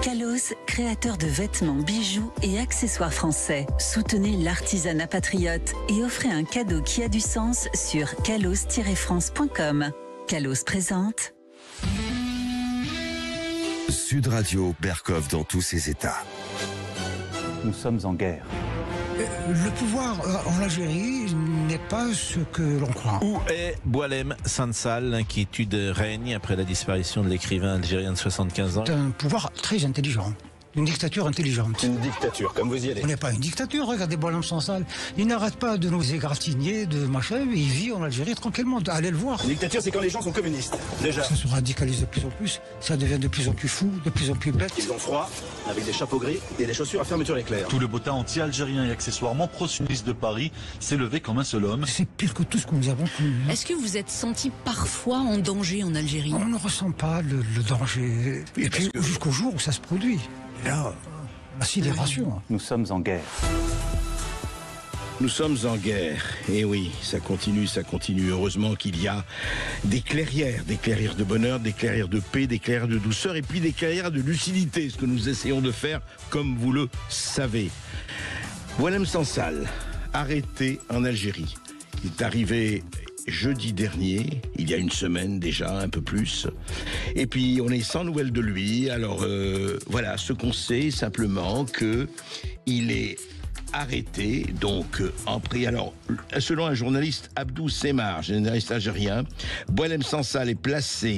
Kalos, créateur de vêtements, bijoux et accessoires français. Soutenez l'artisanat patriote et offrez un cadeau qui a du sens sur kalos-france.com. Kalos présente Sud Radio, Berkov dans tous ses états. Nous sommes en guerre. Le pouvoir en Algérie n'est pas ce que l'on croit. Où est Boualem Sansal? L'inquiétude règne après la disparition de l'écrivain algérien de 75 ans. C'est un pouvoir très intelligent. Une dictature intelligente. Une dictature, comme vous y allez. On n'est pas une dictature, regardez Boualem Sansal. Il n'arrête pas de nous égratigner, de machin, il vit en Algérie tranquillement. Allez le voir. Une dictature, c'est quand les gens sont communistes, déjà. Ça se radicalise de plus en plus, ça devient de plus en plus fou, de plus en plus bête. Ils ont froid, avec des chapeaux gris et des chaussures à fermeture éclair. Tout le beau temps anti-algérien et accessoirement pro-sioniste de Paris s'est levé comme un seul homme. C'est pire que tout ce que nous avons connu. Est-ce que vous êtes senti parfois en danger en Algérie? On ne ressent pas le danger. Et puis jusqu'au jour où ça se produit. Et là, la sidération. Nous sommes en guerre. Nous sommes en guerre, et oui, ça continue. Heureusement qu'il y a des clairières de bonheur, des clairières de paix, des clairières de douceur, et puis des clairières de lucidité, ce que nous essayons de faire, comme vous le savez. Boualem Sansal, arrêté en Algérie. Il est arrivé jeudi dernier, il y a une semaine déjà, un peu plus. Et puis, on est sans nouvelles de lui. Alors, voilà, ce qu'on sait, simplement que il est arrêté, donc en prix. Alors, selon un journaliste, Abdou Semar, journaliste algérien, Boualem Sansal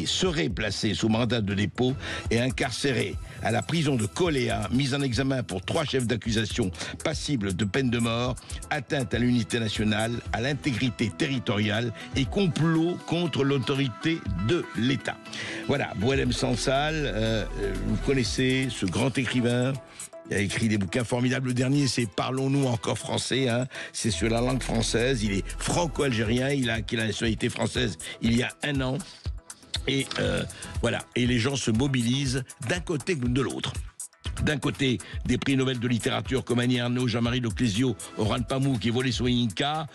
serait placé sous mandat de dépôt et incarcéré à la prison de Koléa, mis en examen pour 3 chefs d'accusation passibles de peine de mort, atteinte à l'unité nationale, à l'intégrité territoriale et complot contre l'autorité de l'État. Voilà, Boualem Sansal, vous connaissez ce grand écrivain. Il a écrit des bouquins formidables. Le dernier, c'est Parlons-nous encore français. C'est sur la langue française. Il est franco-algérien. Il a acquis la nationalité française il y a 1 an. Et voilà. Et les gens se mobilisent d'un côté comme de l'autre. D'un côté, des prix Nobel de littérature comme Annie Ernaux, Jean-Marie Leclésio, Orhan Pamuk et Wole Soyinka.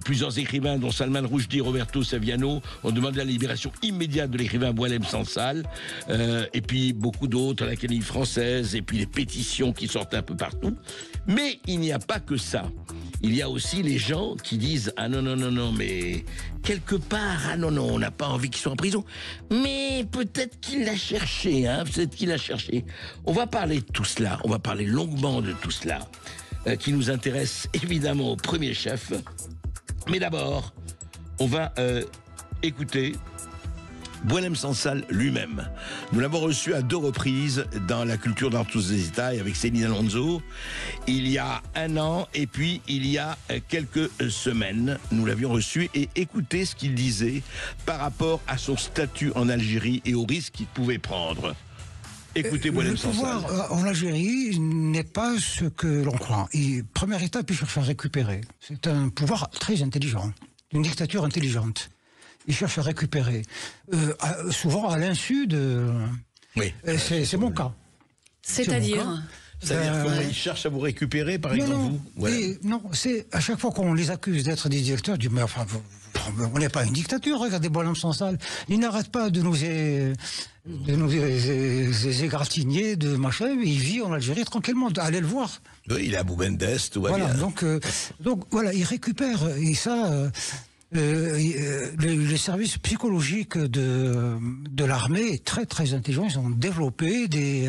Plusieurs écrivains, dont Salman Rushdie et Roberto Saviano, ont demandé la libération immédiate de l'écrivain Boualem Sansal. Et puis beaucoup d'autres à l'Académie française, et puis les pétitions qui sortent un peu partout. Mais il n'y a pas que ça. Il y a aussi les gens qui disent « Ah non, mais quelque part, ah non, on n'a pas envie qu'il soit en prison. Mais peut-être qu'il l'a cherché, peut-être qu'il l'a cherché. » On va parler de tout cela, on va parler longuement de tout cela, qui nous intéresse évidemment au premier chef. Mais d'abord, on va écouter Boualem Sansal lui-même. Nous l'avons reçu à 2 reprises dans La culture dans tous les états avec Céline Alonso, il y a 1 an et puis il y a quelques semaines. Nous l'avions reçu et écoutez ce qu'il disait par rapport à son statut en Algérie et aux risques qu'il pouvait prendre. Écoutez Boualem Sansal. Le pouvoir en Algérie n'est pas ce que l'on croit. Première étape, il cherche à récupérer. C'est un pouvoir très intelligent, une dictature intelligente. Il cherche à récupérer, souvent à l'insu de... Oui. C'est mon cas. C'est-à-dire qu'il cherche à vous récupérer, par exemple, vous voilà. Non, c'est à chaque fois qu'on les accuse d'être des dictateurs, mais enfin, on n'est pas une dictature, regardez Boualem Sansal. Il n'arrête pas de nous égratigner, de machin, il vit en Algérie tranquillement, allez le voir. Oui, il est à Boubendest, tout va voilà, bien. Donc voilà, il récupère, et ça... les services psychologiques de l'armée est très très intelligents. Ils ont développé des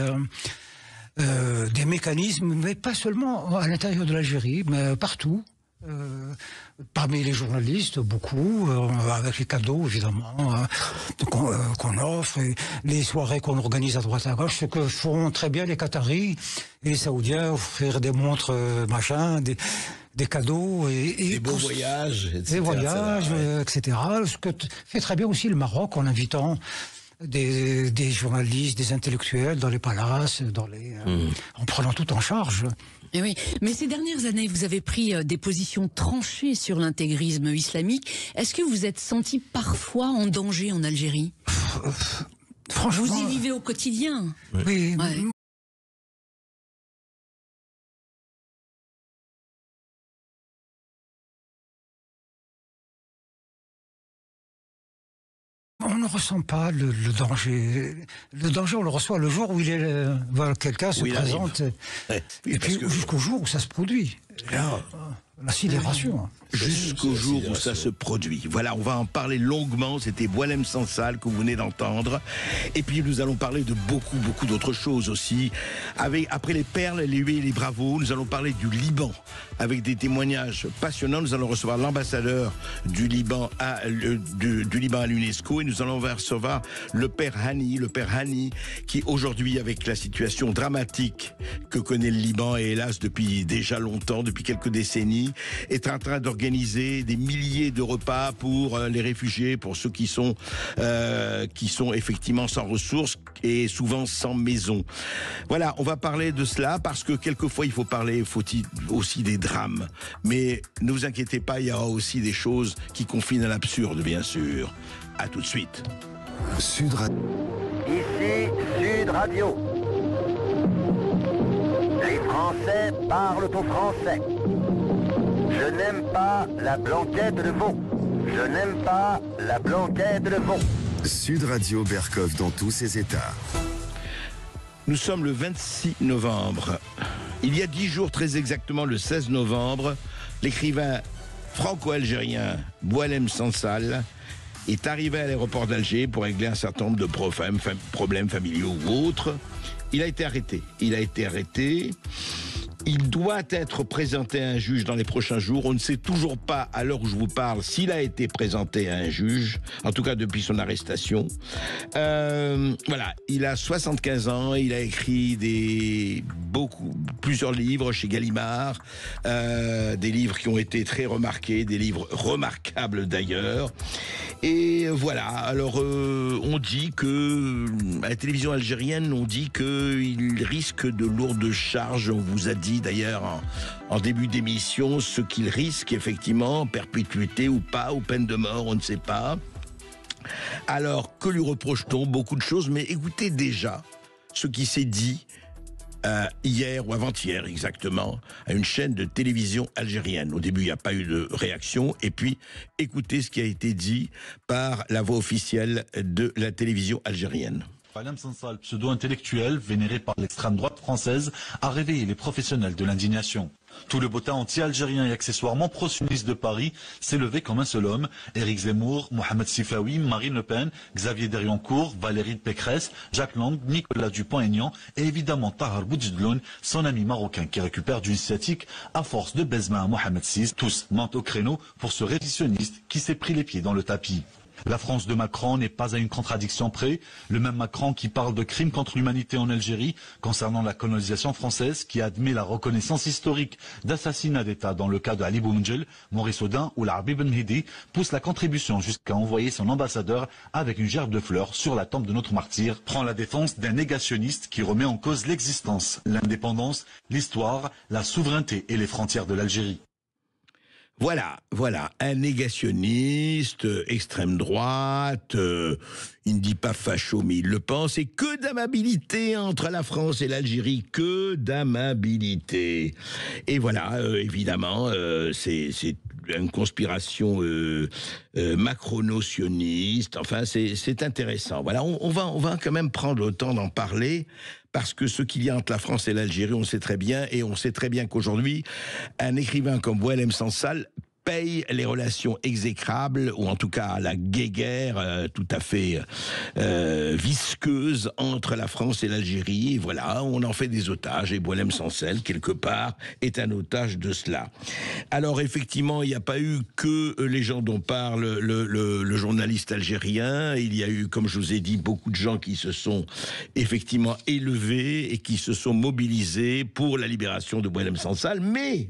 mécanismes, mais pas seulement à l'intérieur de l'Algérie, mais partout. Parmi les journalistes, beaucoup, avec les cadeaux évidemment qu'on offre, et les soirées qu'on organise à droite à gauche, ce que font très bien les Qataris et les Saoudiens, offrir des montres, des cadeaux et des beaux voyages, etc. Des voyages, etc. Ce que fait très bien aussi le Maroc en invitant des journalistes, des intellectuels dans les palaces, en prenant tout en charge. Et oui, mais ces dernières années, vous avez pris des positions tranchées sur l'intégrisme islamique. Est-ce que vous êtes senti parfois en danger en Algérie? Franchement, vous y vivez au quotidien. Oui. Ouais. On ne ressent pas le danger. Le danger, on le reçoit le jour où quelqu'un se présente. Et puis jusqu'au jour où ça se produit. La sidération. Jusqu'au jour où ça se produit. Voilà, on va en parler longuement. C'était Boualem Sansal que vous venez d'entendre. Et puis nous allons parler de beaucoup d'autres choses aussi. Après les perles, les huées et les bravos, nous allons parler du Liban avec des témoignages passionnants. Nous allons recevoir l'ambassadeur du Liban à l'UNESCO et nous allons recevoir le père Hani qui aujourd'hui, avec la situation dramatique que connaît le Liban et hélas depuis déjà longtemps, depuis quelques décennies, est en train d'organiser des milliers de repas pour les réfugiés, pour ceux qui sont effectivement sans ressources et souvent sans maison. Voilà, on va parler de cela parce que quelquefois il faut parler aussi des drames. Mais ne vous inquiétez pas, il y aura aussi des choses qui confinent à l'absurde, bien sûr. À tout de suite. Sud Radio. Ici Sud Radio. Les Français parlent au français. Je n'aime pas la blanquette de veau. Je n'aime pas la blanquette de veau. Sud Radio Berkov dans tous ses états. Nous sommes le 26 novembre. Il y a 10 jours, très exactement le 16 novembre, l'écrivain franco-algérien Boualem Sansal est arrivé à l'aéroport d'Alger pour régler un certain nombre de problèmes familiaux ou autres. Il a été arrêté. Il doit être présenté à un juge dans les prochains jours. On ne sait toujours pas, à l'heure où je vous parle, s'il a été présenté à un juge, en tout cas depuis son arrestation. Voilà, il a 75 ans, il a écrit plusieurs livres chez Gallimard, des livres qui ont été très remarqués, des livres remarquables d'ailleurs. Et voilà, alors on dit que, à la télévision algérienne, on dit qu'il risque de lourdes charges. On vous a dit d'ailleurs en début d'émission ce qu'il risque effectivement, perpétuité ou pas, ou peine de mort, on ne sait pas. Alors, que lui reproche-t-on? Beaucoup de choses, mais écoutez déjà ce qui s'est dit hier ou avant-hier exactement, à une chaîne de télévision algérienne. Au début, il n'y a pas eu de réaction. Et puis, écoutez ce qui a été dit par la voix officielle de la télévision algérienne. Boualem Sansal, pseudo-intellectuel, vénéré par l'extrême droite française, a réveillé les professionnels de l'indignation. Tout le botin anti-algérien et accessoirement pro-sioniste de Paris s'est levé comme un seul homme. Éric Zemmour, Mohamed Sifawi, Marine Le Pen, Xavier Deriancourt, Valérie Pécresse, Jacques Lang, Nicolas Dupont-Aignan et évidemment Tahar Boudjidloun, son ami marocain qui récupère du sciatique à force de baise-main à Mohamed VI. Tous mentent au créneau pour ce révisionniste qui s'est pris les pieds dans le tapis. La France de Macron n'est pas à une contradiction près. Le même Macron qui parle de crimes contre l'humanité en Algérie concernant la colonisation française, qui admet la reconnaissance historique d'assassinat d'État dans le cas de Ali Boumdjel, Maurice Audin ou l'Arbi Ben Mehdi, pousse la contribution jusqu'à envoyer son ambassadeur avec une gerbe de fleurs sur la tombe de notre martyr, prend la défense d'un négationniste qui remet en cause l'existence, l'indépendance, l'histoire, la souveraineté et les frontières de l'Algérie. Voilà, un négationniste, extrême droite, il ne dit pas facho, mais il le pense, et que d'amabilité entre la France et l'Algérie, que d'amabilité. Et voilà, évidemment, c'est une conspiration macrono-sioniste, enfin c'est intéressant. Voilà, on va quand même prendre le temps d'en parler, parce que ce qu'il y a entre la France et l'Algérie, on sait très bien, et on sait très bien qu'aujourd'hui, un écrivain comme Boualem Sansal paye les relations exécrables, ou en tout cas la guéguerre tout à fait visqueuse entre la France et l'Algérie. Et voilà, on en fait des otages, et Boualem Sansal, quelque part, est un otage de cela. Alors effectivement, il n'y a pas eu que les gens dont parle le journaliste algérien. Il y a eu, comme je vous ai dit, beaucoup de gens qui se sont effectivement élevés et qui se sont mobilisés pour la libération de Boualem Sansal. Mais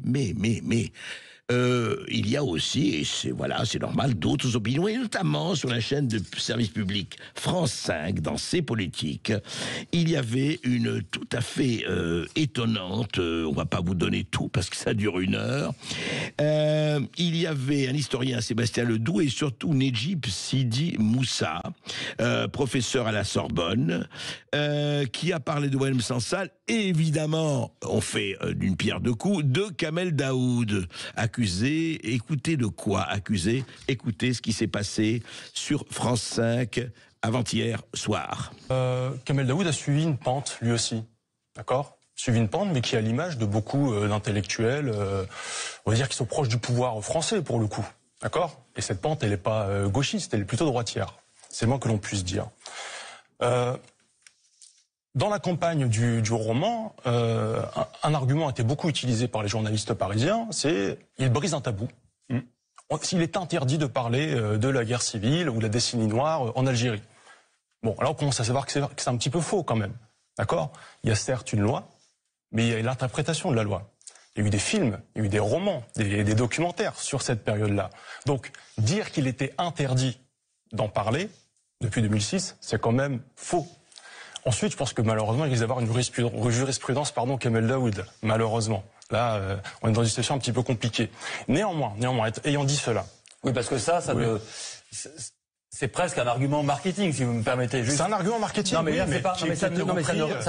il y a aussi, et c'est normal, d'autres opinions, et notamment sur la chaîne de service public France 5, dans ses politiques, il y avait une tout à fait étonnante, on va pas vous donner tout parce que ça dure 1 heure, il y avait un historien, Sébastien Ledoux, et surtout Nedjib Sidi Moussa, professeur à la Sorbonne, qui a parlé de Boualem Sansal, et évidemment, on fait d'une pierre deux coups, de Kamel Daoud, accusé, écoutez de quoi accusé, écoutez ce qui s'est passé sur France 5 avant-hier soir. Kamel Daoud a suivi une pente, lui aussi. D'accord ? Suivi une pente, mais qui a l'image de beaucoup d'intellectuels, on va dire, qui sont proches du pouvoir français, pour le coup. D'accord ? Et cette pente, elle n'est pas gauchiste, elle est plutôt droitière. C'est le moins que l'on puisse dire. Dans la campagne du roman, un argument a été beaucoup utilisé par les journalistes parisiens, c'est il brise un tabou. Il est interdit de parler de la guerre civile ou de la décennie noire en Algérie. Bon, alors on commence à savoir que c'est un petit peu faux quand même. D'accord ? Il y a certes une loi, mais il y a l'interprétation de la loi. Il y a eu des films, il y a eu des romans, des documentaires sur cette période-là. Donc, dire qu'il était interdit d'en parler depuis 2006, c'est quand même faux. Ensuite, je pense que malheureusement, il risque d'avoir une jurisprudence, Kamel Daoud, malheureusement. Là, on est dans une situation un petit peu compliquée. Néanmoins, ayant dit cela... Oui, parce que ça oui. C'est presque un argument marketing, si vous me permettez. C'est un argument marketing, non, mais, oui, ça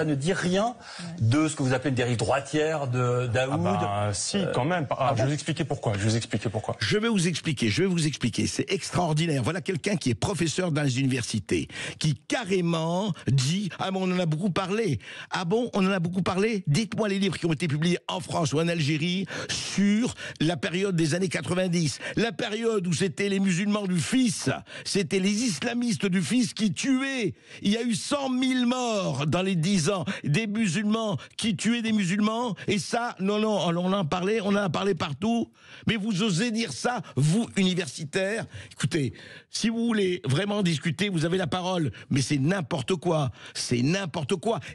ne dit rien de ce que vous appelez une dérive droitière de Daoud. Si, quand même. Je vais vous expliquer pourquoi. Je vais vous expliquer. C'est extraordinaire. Voilà quelqu'un qui est professeur dans les universités, qui carrément dit « Ah bon, on en a beaucoup parlé. Ah bon, on en a beaucoup parlé. Dites-moi les livres qui ont été publiés en France ou en Algérie sur la période des années 90. La période où c'était les musulmans du fils. C'était les islamistes du fils qui tuaient. Il y a eu 100 000 morts dans les 10 ans. Des musulmans qui tuaient des musulmans. Et ça, non, on en a parlé partout. Mais vous osez dire ça, vous, universitaires? Écoutez, si vous voulez vraiment discuter, vous avez la parole. Mais c'est n'importe quoi.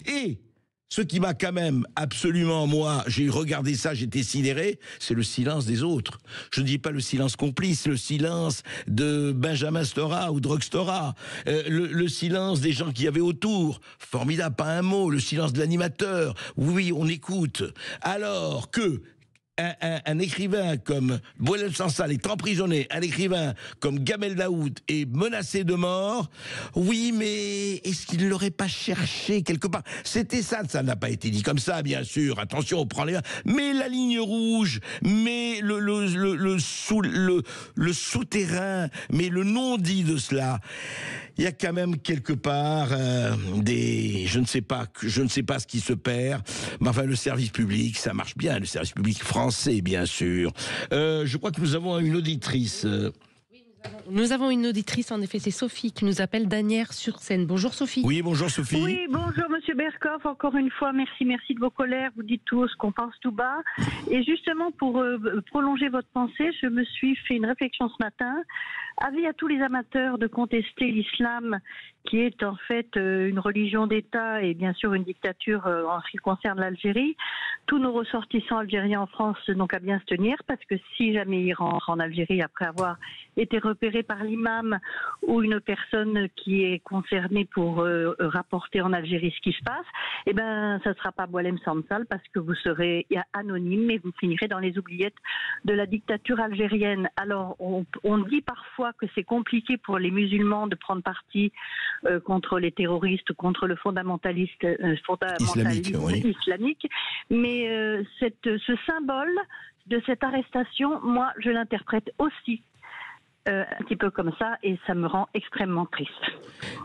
Et ce qui m'a quand même absolument, moi, j'ai regardé ça, j'étais sidéré, c'est le silence des autres. Je ne dis pas le silence complice, le silence de Benjamin Stora ou Drug Stora, le silence des gens qui y avaient autour. Formidable, pas un mot, le silence de l'animateur. Oui, on écoute. Alors que un écrivain comme Boualem Sansal est emprisonné, un écrivain comme Kamel Daoud est menacé de mort, oui, mais est-ce qu'il ne l'aurait pas cherché quelque part? C'était ça n'a pas été dit comme ça, bien sûr, attention, on prend les... Mais la ligne rouge, mais le souterrain, mais le non-dit de cela, il y a quand même quelque part je ne sais pas ce qui se perd, mais enfin le service public, ça marche bien, le service public français, bien sûr. Je crois que nous avons une auditrice. Nous avons une auditrice, en effet, c'est Sophie qui nous appelle d'Asnières-sur-Seine. Bonjour Sophie. Oui, bonjour Sophie. Oui, bonjour Monsieur Berkoff, encore une fois, merci de vos colères, vous dites tout ce qu'on pense tout bas. Et justement, pour prolonger votre pensée, je me suis fait une réflexion ce matin. Avis à tous les amateurs de contester l'islam, qui est en fait une religion d'État et bien sûr une dictature en ce qui concerne l'Algérie. Tous nos ressortissants algériens en France n'ont qu'à bien se tenir, parce que si jamais ils rentrent en Algérie après avoir été repérés par l'imam ou une personne qui est concernée pour rapporter en Algérie ce qui se passe, eh ben ça ne sera pas Boualem Sansal, parce que vous serez anonyme et vous finirez dans les oubliettes de la dictature algérienne. Alors on dit parfois que c'est compliqué pour les musulmans de prendre parti contre les terroristes, contre le fondamentalisme islamique, mais ce symbole de cette arrestation, moi je l'interprète aussi un petit peu comme ça, et ça me rend extrêmement triste.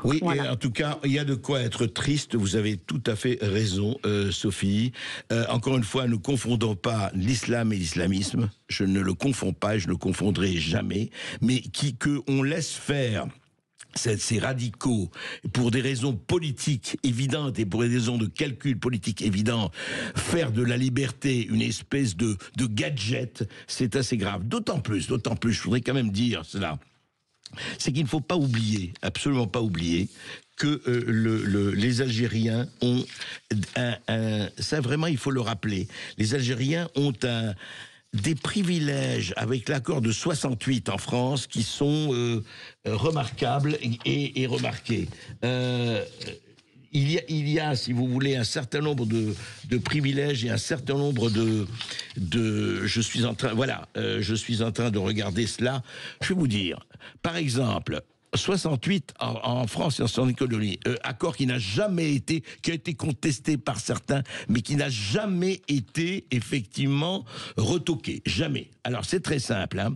Oui, voilà. Et en tout cas, il y a de quoi être triste, vous avez tout à fait raison, Sophie. Encore une fois, ne confondons pas l'islam et l'islamisme, je ne le confonds pas et je ne le confondrai jamais, mais qu'on laisse faire ces radicaux, pour des raisons politiques évidentes et pour des raisons de calcul politique évident, faire de la liberté une espèce de gadget, c'est assez grave. D'autant plus, je voudrais quand même dire cela, c'est qu'il ne faut pas oublier, absolument pas oublier, que les Algériens ont ça vraiment il faut le rappeler, les Algériens ont des privilèges avec l'accord de 68 en France qui sont remarquables et remarqués. Il y a, si vous voulez, un certain nombre de privilèges et un certain nombre je suis en train de regarder cela. Je vais vous dire, par exemple, 68 en France et en son économie, accord qui n'a jamais été, qui a été contesté par certains, mais qui n'a jamais été effectivement retoqué, jamais. Alors c'est très simple, hein.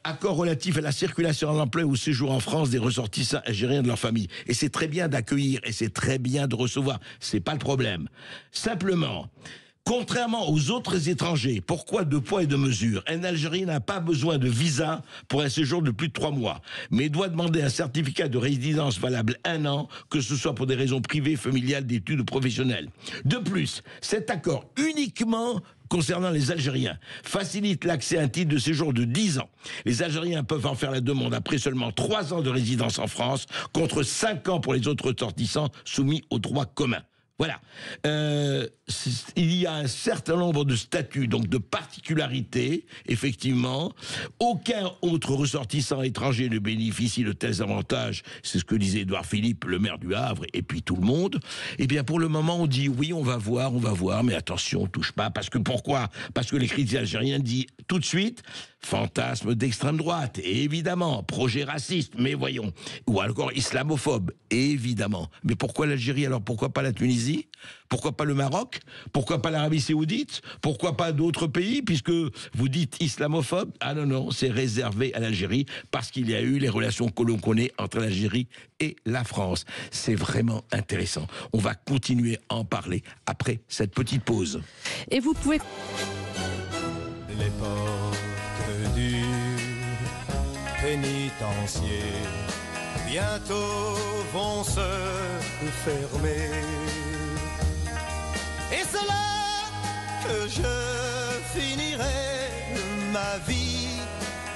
accord relatif à la circulation, à l'emploi et au séjour en France des ressortissants algériens de leur famille. Et c'est très bien d'accueillir et c'est très bien de recevoir. C'est pas le problème. Simplement, contrairement aux autres étrangers, pourquoi deux poids et deux mesures? Un Algérien n'a pas besoin de visa pour un séjour de plus de 3 mois, mais doit demander un certificat de résidence valable 1 an, que ce soit pour des raisons privées, familiales, d'études ou professionnelles. De plus, cet accord uniquement concernant les Algériens facilite l'accès à un titre de séjour de 10 ans. Les Algériens peuvent en faire la demande après seulement 3 ans de résidence en France, contre 5 ans pour les autres ressortissants soumis au droit commun. Voilà. Il y a un certain nombre de statuts, donc de particularités, effectivement. Aucun autre ressortissant étranger ne bénéficie de tels avantages. C'est ce que disait Édouard Philippe, le maire du Havre, et puis tout le monde. Eh bien, pour le moment, on dit oui, on va voir, mais attention, on touche pas. Parce que pourquoi? Parce que les critiques algériens disent tout de suite fantasme d'extrême droite, évidemment, projet raciste, mais voyons, ou encore islamophobe, évidemment. Mais pourquoi l'Algérie alors? Pourquoi pas la Tunisie? Pourquoi pas le Maroc? Pourquoi pas l'Arabie Saoudite? Pourquoi pas d'autres pays? Puisque vous dites islamophobe? Ah non, c'est réservé à l'Algérie parce qu'il y a eu les relations que l'on connaît entre l'Algérie et la France. C'est vraiment intéressant. On va continuer à en parler après cette petite pause. Et vous pouvez... Les portes du pénitencier bientôt vont se fermer. Et c'est là que je finirai ma vie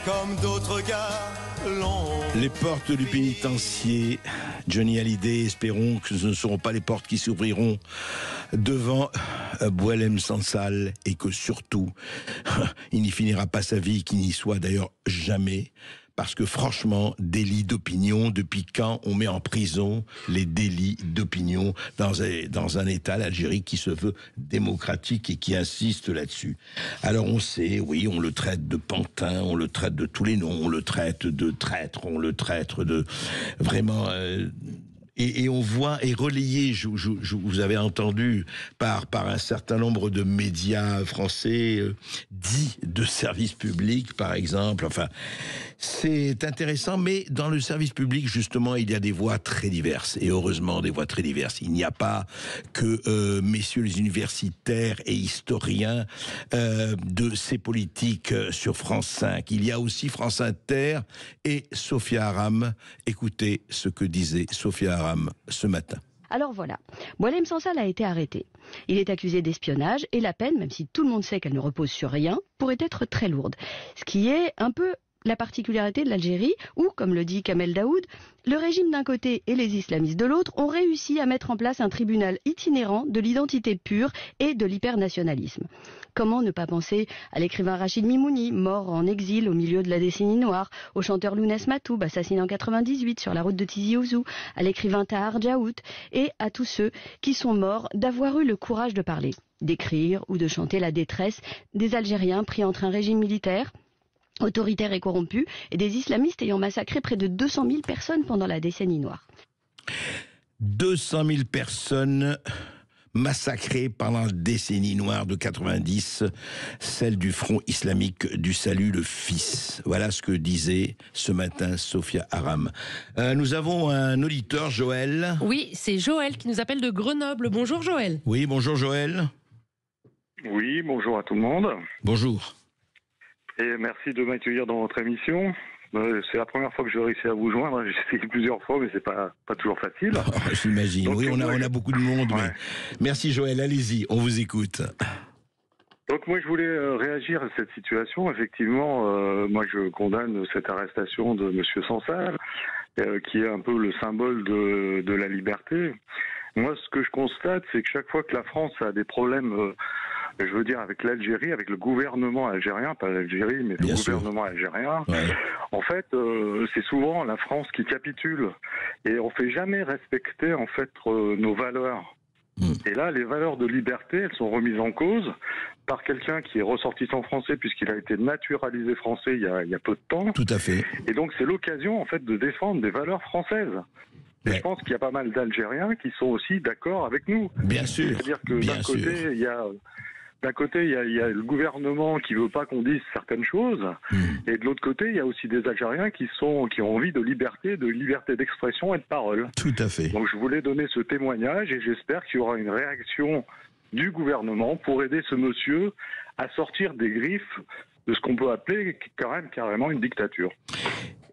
comme d'autres gars l'ont. Les portes du pénitencier, Johnny Hallyday, espérons que ce ne seront pas les portes qui s'ouvriront devant Boualem Sansal et que surtout, il n'y finira pas sa vie, qu'il n'y soit d'ailleurs jamais. Parce que franchement, délit d'opinion, depuis quand on met en prison les délits d'opinion dans un État, l'Algérie, qui se veut démocratique et qui insiste là-dessus? Alors on sait, oui, on le traite de pantin, on le traite de tous les noms, on le traite de traître, on le traite de vraiment... Et on voit, et relayé, vous avez entendu, par un certain nombre de médias français, dits de service public, par exemple. Enfin, c'est intéressant, mais dans le service public, justement, il y a des voix très diverses. Et heureusement, des voix très diverses. Il n'y a pas que messieurs les universitaires et historiens de ces politiques sur France 5. Il y a aussi France Inter et Sophia Aram. Écoutez ce que disait Sophia Aram ce matin. Alors voilà, Boualem Sansal a été arrêté. Il est accusé d'espionnage et la peine, même si tout le monde sait qu'elle ne repose sur rien, pourrait être très lourde. Ce qui est un peu la particularité de l'Algérie où, comme le dit Kamel Daoud, le régime d'un côté et les islamistes de l'autre ont réussi à mettre en place un tribunal itinérant de l'identité pure et de l'hypernationalisme. Comment ne pas penser à l'écrivain Rachid Mimouni, mort en exil au milieu de la décennie noire, au chanteur Lounès Matoub, assassiné en 98 sur la route de Tizi Ouzou, à l'écrivain Tahar Djaout, et à tous ceux qui sont morts d'avoir eu le courage de parler, d'écrire ou de chanter la détresse des Algériens pris entre un régime militaire autoritaire et corrompu, et des islamistes ayant massacré près de 200 000 personnes pendant la décennie noire. 200 000 personnes massacrées pendant la décennie noire de 90, celle du Front islamique du Salut le Fils. Voilà ce que disait ce matin Sophia Aram. Nous avons un auditeur, Joël. Oui, c'est Joël qui nous appelle de Grenoble. Bonjour Joël. Oui, bonjour Joël. Oui, bonjour à tout le monde. Bonjour. Et merci de m'accueillir dans votre émission. C'est la première fois que je réussis à vous joindre. J'ai essayé plusieurs fois, mais c'est pas toujours facile. Oh, j'imagine. Oui, on a beaucoup de monde. Ouais. Mais... Merci Joël, allez-y, on vous écoute. Donc moi, je voulais réagir à cette situation. Effectivement, moi, je condamne cette arrestation de M. Sansal, qui est un peu le symbole de la liberté. Moi, ce que je constate, c'est que chaque fois que la France a des problèmes... je veux dire avec l'Algérie, avec le gouvernement algérien, pas l'Algérie, mais le gouvernement algérien. Ouais. En fait, c'est souvent la France qui capitule et on fait jamais respecter en fait nos valeurs. Et là, les valeurs de liberté, elles sont remises en cause par quelqu'un qui est ressortissant français puisqu'il a été naturalisé français il y a peu de temps. Tout à fait. Et donc c'est l'occasion en fait de défendre des valeurs françaises. Et je pense qu'il y a pas mal d'Algériens qui sont aussi d'accord avec nous. Bien sûr. C'est-à-dire que d'un côté, il y a d'un côté, il y a le gouvernement qui veut pas qu'on dise certaines choses, et de l'autre côté, il y a aussi des Algériens qui ont envie de liberté d'expression et de parole. Tout à fait. Donc je voulais donner ce témoignage et j'espère qu'il y aura une réaction du gouvernement pour aider ce monsieur à sortir des griffes de ce qu'on peut appeler quand même carrément une dictature.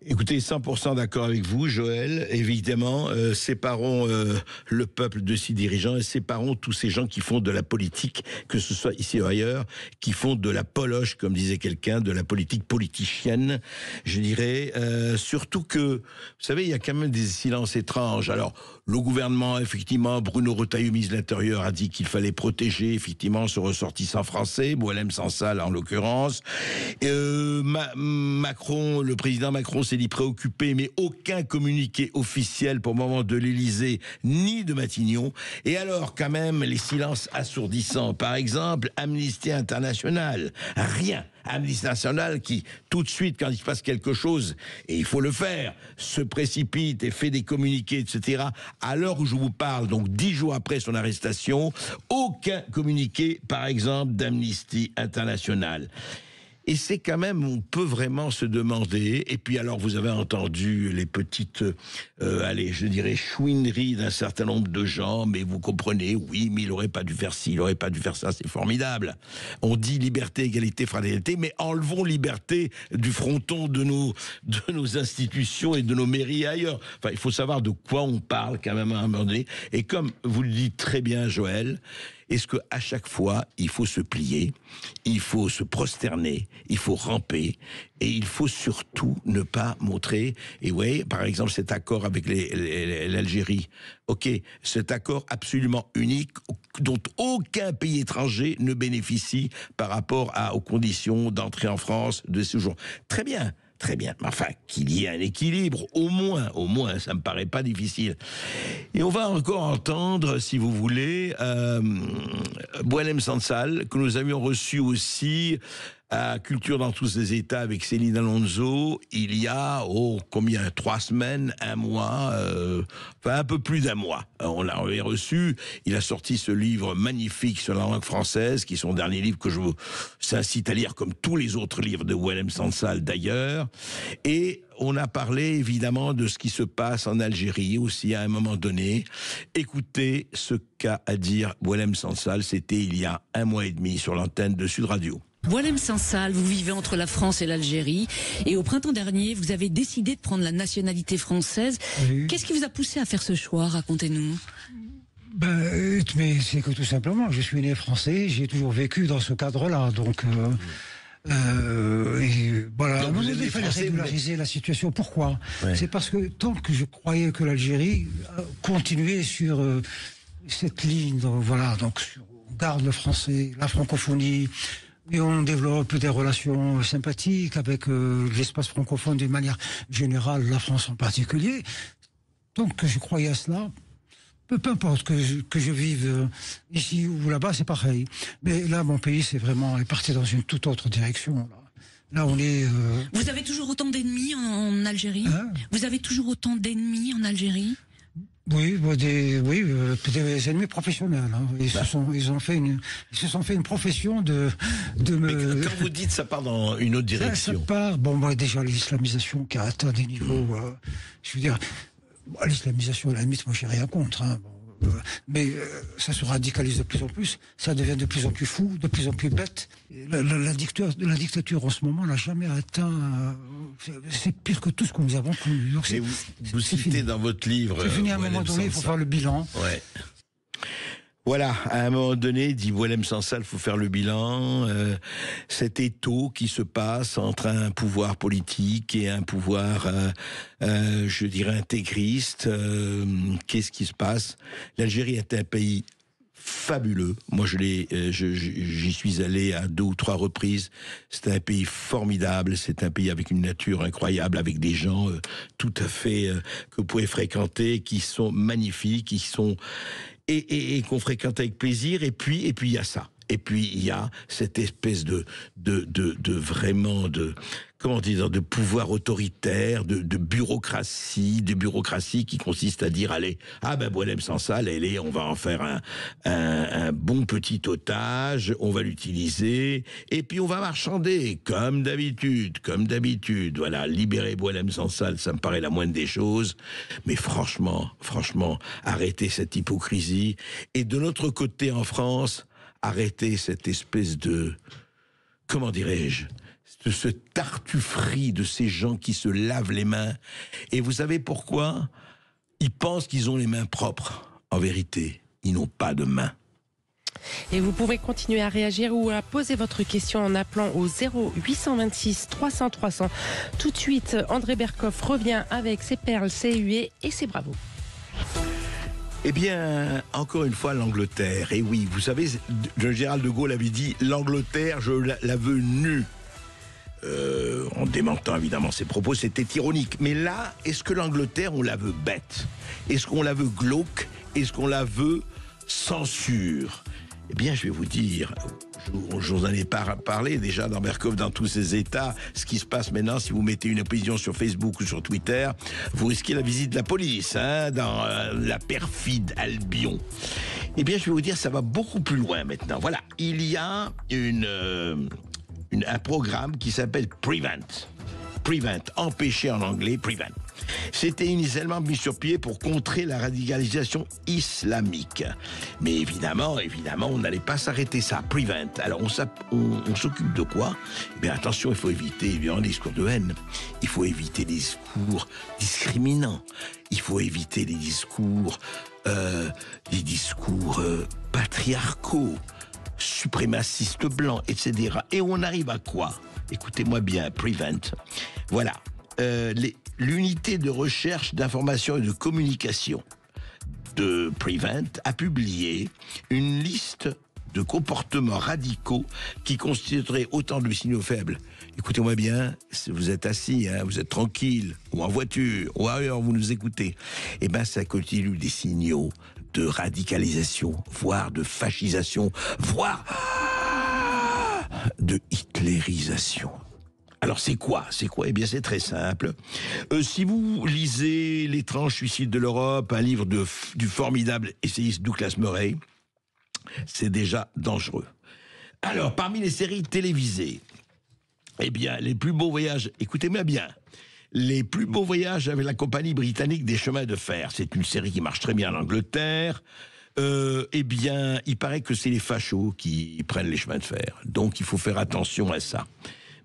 Écoutez, 100% d'accord avec vous, Joël. Évidemment, séparons le peuple de ses dirigeants et séparons tous ces gens qui font de la politique, que ce soit ici ou ailleurs, qui font de la poloche, comme disait quelqu'un, de la politique politicienne, je dirais. Surtout que, vous savez, il y a quand même des silences étranges. Alors, le gouvernement, effectivement, Bruno Retailleau, ministre de l'Intérieur, a dit qu'il fallait protéger, effectivement, ce ressortissant français, Boualem Sansal en l'occurrence. Macron, le président Macron s'est dit préoccupé, mais aucun communiqué officiel pour le moment de l'Élysée ni de Matignon. Et alors, quand même, les silences assourdissants. Par exemple, Amnesty International, rien. Amnesty International qui, tout de suite, quand il se passe quelque chose, et il faut le faire, se précipite et fait des communiqués, etc. À l'heure où je vous parle, donc 10 jours après son arrestation, aucun communiqué, par exemple, d'Amnesty International. Et c'est quand même, on peut vraiment se demander, et puis alors vous avez entendu les petites, je dirais, chouineries d'un certain nombre de gens, mais vous comprenez, oui, mais il n'aurait pas dû faire ci, il n'aurait pas dû faire ça, c'est formidable. On dit liberté, égalité, fraternité, mais enlevons liberté du fronton de nos institutions et de nos mairies et ailleurs. Enfin, il faut savoir de quoi on parle quand même à un moment donné, et comme vous le dites très bien, Joël, est-ce qu'à chaque fois, il faut se plier, il faut se prosterner, il faut ramper, et il faut surtout ne pas montrer, et ouais, par exemple, cet accord avec l'Algérie, ok, cet accord absolument unique, dont aucun pays étranger ne bénéficie par rapport aux conditions d'entrée en France, de séjour. Très bien. Très bien, mais enfin, qu'il y ait un équilibre, au moins, ça me paraît pas difficile. Et on va encore entendre, si vous voulez, Boualem Sansal, que nous avions reçu aussi à Culture dans tous les États avec Céline Alonso, il y a, 3 semaines, un mois, un peu plus d'un mois. On l'avait reçu, il a sorti ce livre magnifique sur la langue française, qui est son dernier livre que je vous incite à lire, comme tous les autres livres de Boualem Sansal d'ailleurs. Et on a parlé évidemment de ce qui se passe en Algérie aussi à un moment donné. Écoutez ce qu'a à dire Boualem Sansal, c'était il y a 1 mois et demi sur l'antenne de Sud Radio. Boualem Sansal, vous vivez entre la France et l'Algérie, et au printemps dernier, vous avez décidé de prendre la nationalité française. Oui. Qu'est-ce qui vous a poussé à faire ce choix? Racontez-nous. Mais c'est que tout simplement, je suis né français, j'ai toujours vécu dans ce cadre-là, donc voilà. Donc il fallait régulariser la situation. Pourquoi? C'est parce que tant que je croyais que l'Algérie continuait sur cette ligne, voilà, donc on garde le français, la francophonie. Et on développe des relations sympathiques avec l'espace francophone d'une manière générale, la France en particulier. Donc je croyais à cela. Peu importe que je vive ici ou là-bas, c'est pareil. Mais là, mon pays, est parti dans une toute autre direction. Là on est... Vous avez toujours autant d'ennemis en Algérie? Vous avez toujours autant d'ennemis en Algérie? Oui, des ennemis professionnels. Hein. Ils se sont fait une profession de me... Mais quand vous dites ça part dans une autre direction. Ça part, déjà l'islamisation qui a atteint des niveaux, je veux dire, l'islamisation, à la limite, moi j'ai rien contre, hein. Mais ça se radicalise de plus en plus, ça devient de plus en plus fou, de plus en plus bête. La dictature en ce moment n'a jamais atteint... c'est pire que tout ce que nous avons connu. Vous citez dans votre livre... C'est fini à un moment donné, il faut faire le bilan. Ouais. Voilà, à un moment donné, dit Boualem Sansal, il faut faire le bilan. Cet étau qui se passe entre un pouvoir politique et un pouvoir, je dirais, intégriste. Qu'est-ce qui se passe? L'Algérie est un pays fabuleux. Moi, j'y suis allé à 2 ou 3 reprises. C'est un pays formidable. C'est un pays avec une nature incroyable, avec des gens tout à fait que vous pouvez fréquenter, qui sont magnifiques, qui sont et qu'on fréquente avec plaisir. Et puis il y a ça. Et puis il y a cette espèce de vraiment de comment dire, de pouvoir autoritaire, de bureaucratie qui consiste à dire allez, Boualem Sansal, allez, on va en faire un bon petit otage, on va l'utiliser et puis on va marchander comme d'habitude. Voilà, libérer Boualem Sansal, ça me paraît la moindre des choses, mais franchement, arrêtez cette hypocrisie et de notre côté en France, arrêtez cette espèce de, comment dirais-je, de ce tartufferie de ces gens qui se lavent les mains. Et vous savez pourquoi ? Ils pensent qu'ils ont les mains propres. En vérité, ils n'ont pas de mains. Et vous pouvez continuer à réagir ou à poser votre question en appelant au 0826 300 300. Tout de suite, André Berkoff revient avec ses perles, ses huées et ses bravos. Eh bien, encore une fois, l'Angleterre. Et oui, vous savez, le général de Gaulle avait dit « L'Angleterre, je la veux nue ». En démentant évidemment ses propos, c'était ironique. Mais là, est-ce que l'Angleterre, on la veut bête ? Est-ce qu'on la veut glauque ? Est-ce qu'on la veut censure ? Eh bien, je vais vous dire, je vous en ai parlé déjà dans Berkoff, dans tous ces états. Ce qui se passe maintenant, si vous mettez une opinion sur Facebook ou sur Twitter, vous risquez la visite de la police, dans la perfide Albion. Eh bien, je vais vous dire, ça va beaucoup plus loin maintenant. Voilà, il y a un programme qui s'appelle Prevent, empêcher en anglais, Prevent. C'était initialement mis sur pied pour contrer la radicalisation islamique. Mais évidemment, on n'allait pas s'arrêter ça, Prevent. Alors on s'occupe de quoi ? Eh bien attention, il faut éviter évidemment les discours de haine. Il faut éviter les discours discriminants. Il faut éviter les discours patriarcaux, suprémacistes blancs, etc. Et on arrive à quoi ? Écoutez-moi bien, Prevent. Voilà. L'unité de recherche d'information et de communication de Prevent a publié une liste de comportements radicaux qui constitueraient autant de signaux faibles. Écoutez-moi bien, vous êtes assis, vous êtes tranquille, ou en voiture, ou ailleurs, vous nous écoutez. Eh bien, ça continue des signaux de radicalisation, voire de fascisation, voire de hitlérisation. Alors c'est quoi ? Eh bien c'est très simple. Si vous lisez L'étrange suicide de l'Europe, un livre du formidable essayiste Douglas Murray, c'est déjà dangereux. Alors parmi les séries télévisées, eh bien les plus beaux voyages, écoutez-moi bien, les plus beaux voyages avec la compagnie britannique des chemins de fer, c'est une série qui marche très bien en Angleterre. Eh bien, il paraît que c'est les fachos qui prennent les chemins de fer. Donc, il faut faire attention à ça.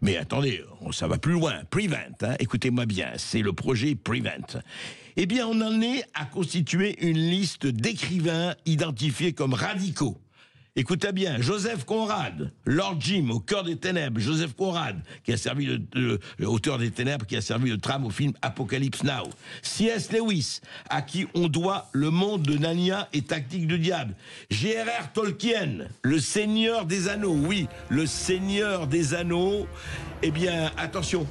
Mais attendez, ça va plus loin. Prevent, écoutez-moi bien, c'est le projet Prevent. Eh bien, on en est à constituer une liste d'écrivains identifiés comme radicaux. Écoutez bien, Joseph Conrad, Lord Jim, au cœur des ténèbres, Joseph Conrad, qui a servi l'auteur des ténèbres, qui a servi le trame au film Apocalypse Now. C.S. Lewis, à qui on doit Le Monde de Narnia et Tactique du Diable. J.R.R. Tolkien, le Seigneur des Anneaux, oui, le Seigneur des Anneaux. Eh bien, attention.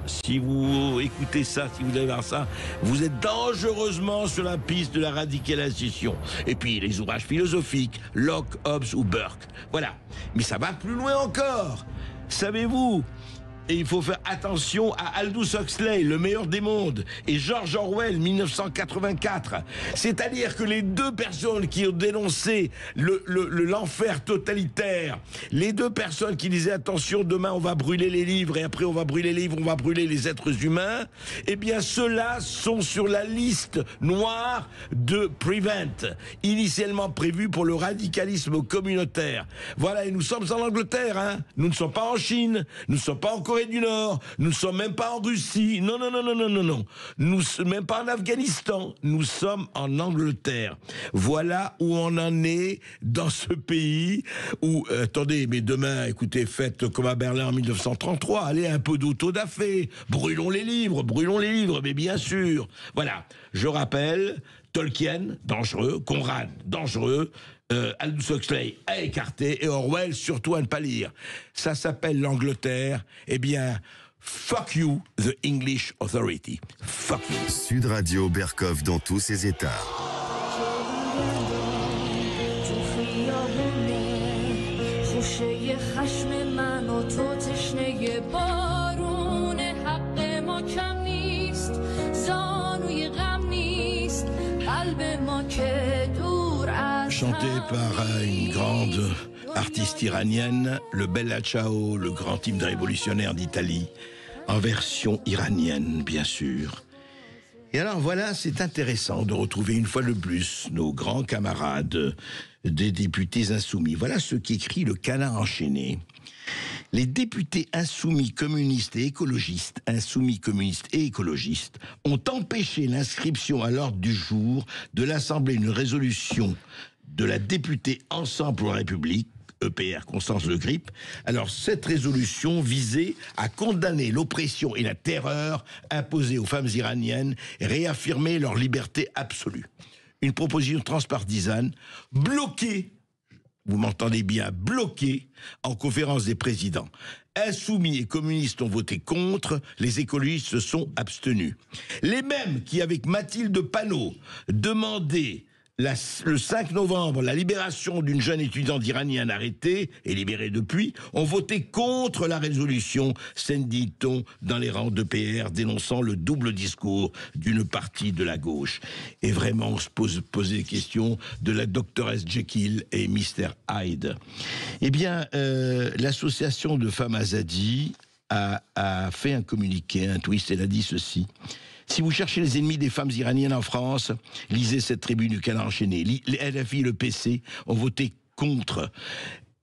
Si vous écoutez ça, si vous allez voir ça, vous êtes dangereusement sur la piste de la radicalisation. Et puis les ouvrages philosophiques, Locke, Hobbes ou Burke. Voilà. Mais ça va plus loin encore. Savez-vous ? Et il faut faire attention à Aldous Huxley, Le meilleur des mondes, et George Orwell, 1984. C'est-à-dire que les deux personnes qui ont dénoncé l'enfer totalitaire, les deux personnes qui disaient attention, demain on va brûler les livres, et après on va brûler les livres, on va brûler les êtres humains, eh bien ceux-là sont sur la liste noire de Prevent, initialement prévue pour le radicalisme communautaire. Voilà, et nous sommes en Angleterre, nous ne sommes pas en Chine, nous ne sommes pas en Corée du Nord, nous ne sommes même pas en Russie, non, nous ne sommes même pas en Afghanistan, nous sommes en Angleterre. Voilà où on en est dans ce pays où, attendez, mais demain, écoutez, faites comme à Berlin en 1933, allez, un peu d'auto-da-fé, brûlons les livres, mais bien sûr. Voilà, je rappelle, Tolkien, dangereux, Conrad, dangereux, Aldous Huxley à écarter et Orwell surtout à ne pas lire. Ça s'appelle l'Angleterre. Eh bien, fuck you, the English Authority. Fuck you. Sud Radio Berkoff dans tous ses états. خوشه خشم من و تو تشنه بارون حق ما کم نیست زانوی غم نیست قلب ما که دور از chanté par une grande artiste iranienne, le Bella Ciao, le grand hymne révolutionnaire d'Italie, en version iranienne, bien sûr. Et alors voilà, c'est intéressant de retrouver une fois de plus nos grands camarades des députés insoumis. Voilà ce qu'écrit le Canard enchaîné. Les députés insoumis communistes et écologistes, ont empêché l'inscription à l'ordre du jour de l'Assemblée d'une résolution de la députée Ensemble pour la République, EPR, Constance Le Grip. Alors, cette résolution visait à condamner l'oppression et la terreur imposées aux femmes iraniennes et réaffirmer leur liberté absolue. Une proposition transpartisane bloquée, vous m'entendez bien, bloquée en conférence des présidents. Insoumis et communistes ont voté contre, les écologistes se sont abstenus. Les mêmes qui, avec Mathilde Panot, demandaient le 5 novembre, la libération d'une jeune étudiante iranienne arrêtée et libérée depuis, ont voté contre la résolution, dit-on, dans les rangs de PR, dénonçant le double discours d'une partie de la gauche. Et vraiment, on se pose des questions de la doctoresse Jekyll et Mr Hyde. Eh bien, l'association de femmes Azadi a fait un communiqué, un twist, elle a dit ceci. Si vous cherchez les ennemis des femmes iraniennes en France, lisez cette tribune du Canard enchaîné. Les LFI et le PC ont voté contre.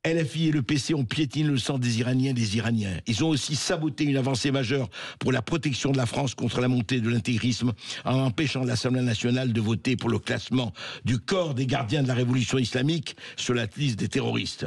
LFI et le PC ont piétiné le sang des Iraniens et des Iraniens. Ils ont aussi saboté une avancée majeure pour la protection de la France contre la montée de l'intégrisme en empêchant l'Assemblée nationale de voter pour le classement du corps des gardiens de la révolution islamique sur la liste des terroristes.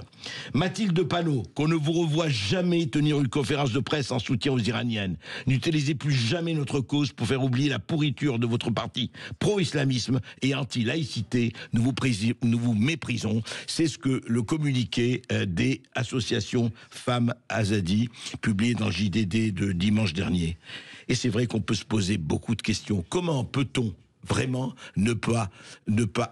Mathilde Panot, qu'on ne vous revoit jamais tenir une conférence de presse en soutien aux Iraniennes. N'utilisez plus jamais notre cause pour faire oublier la pourriture de votre parti pro-islamisme et anti-laïcité. Nous vous méprisons. C'est ce que le communiqué des associations femmes Azadi, publié dans JDD de dimanche dernier. Et c'est vrai qu'on peut se poser beaucoup de questions. Comment peut-on vraiment ne pas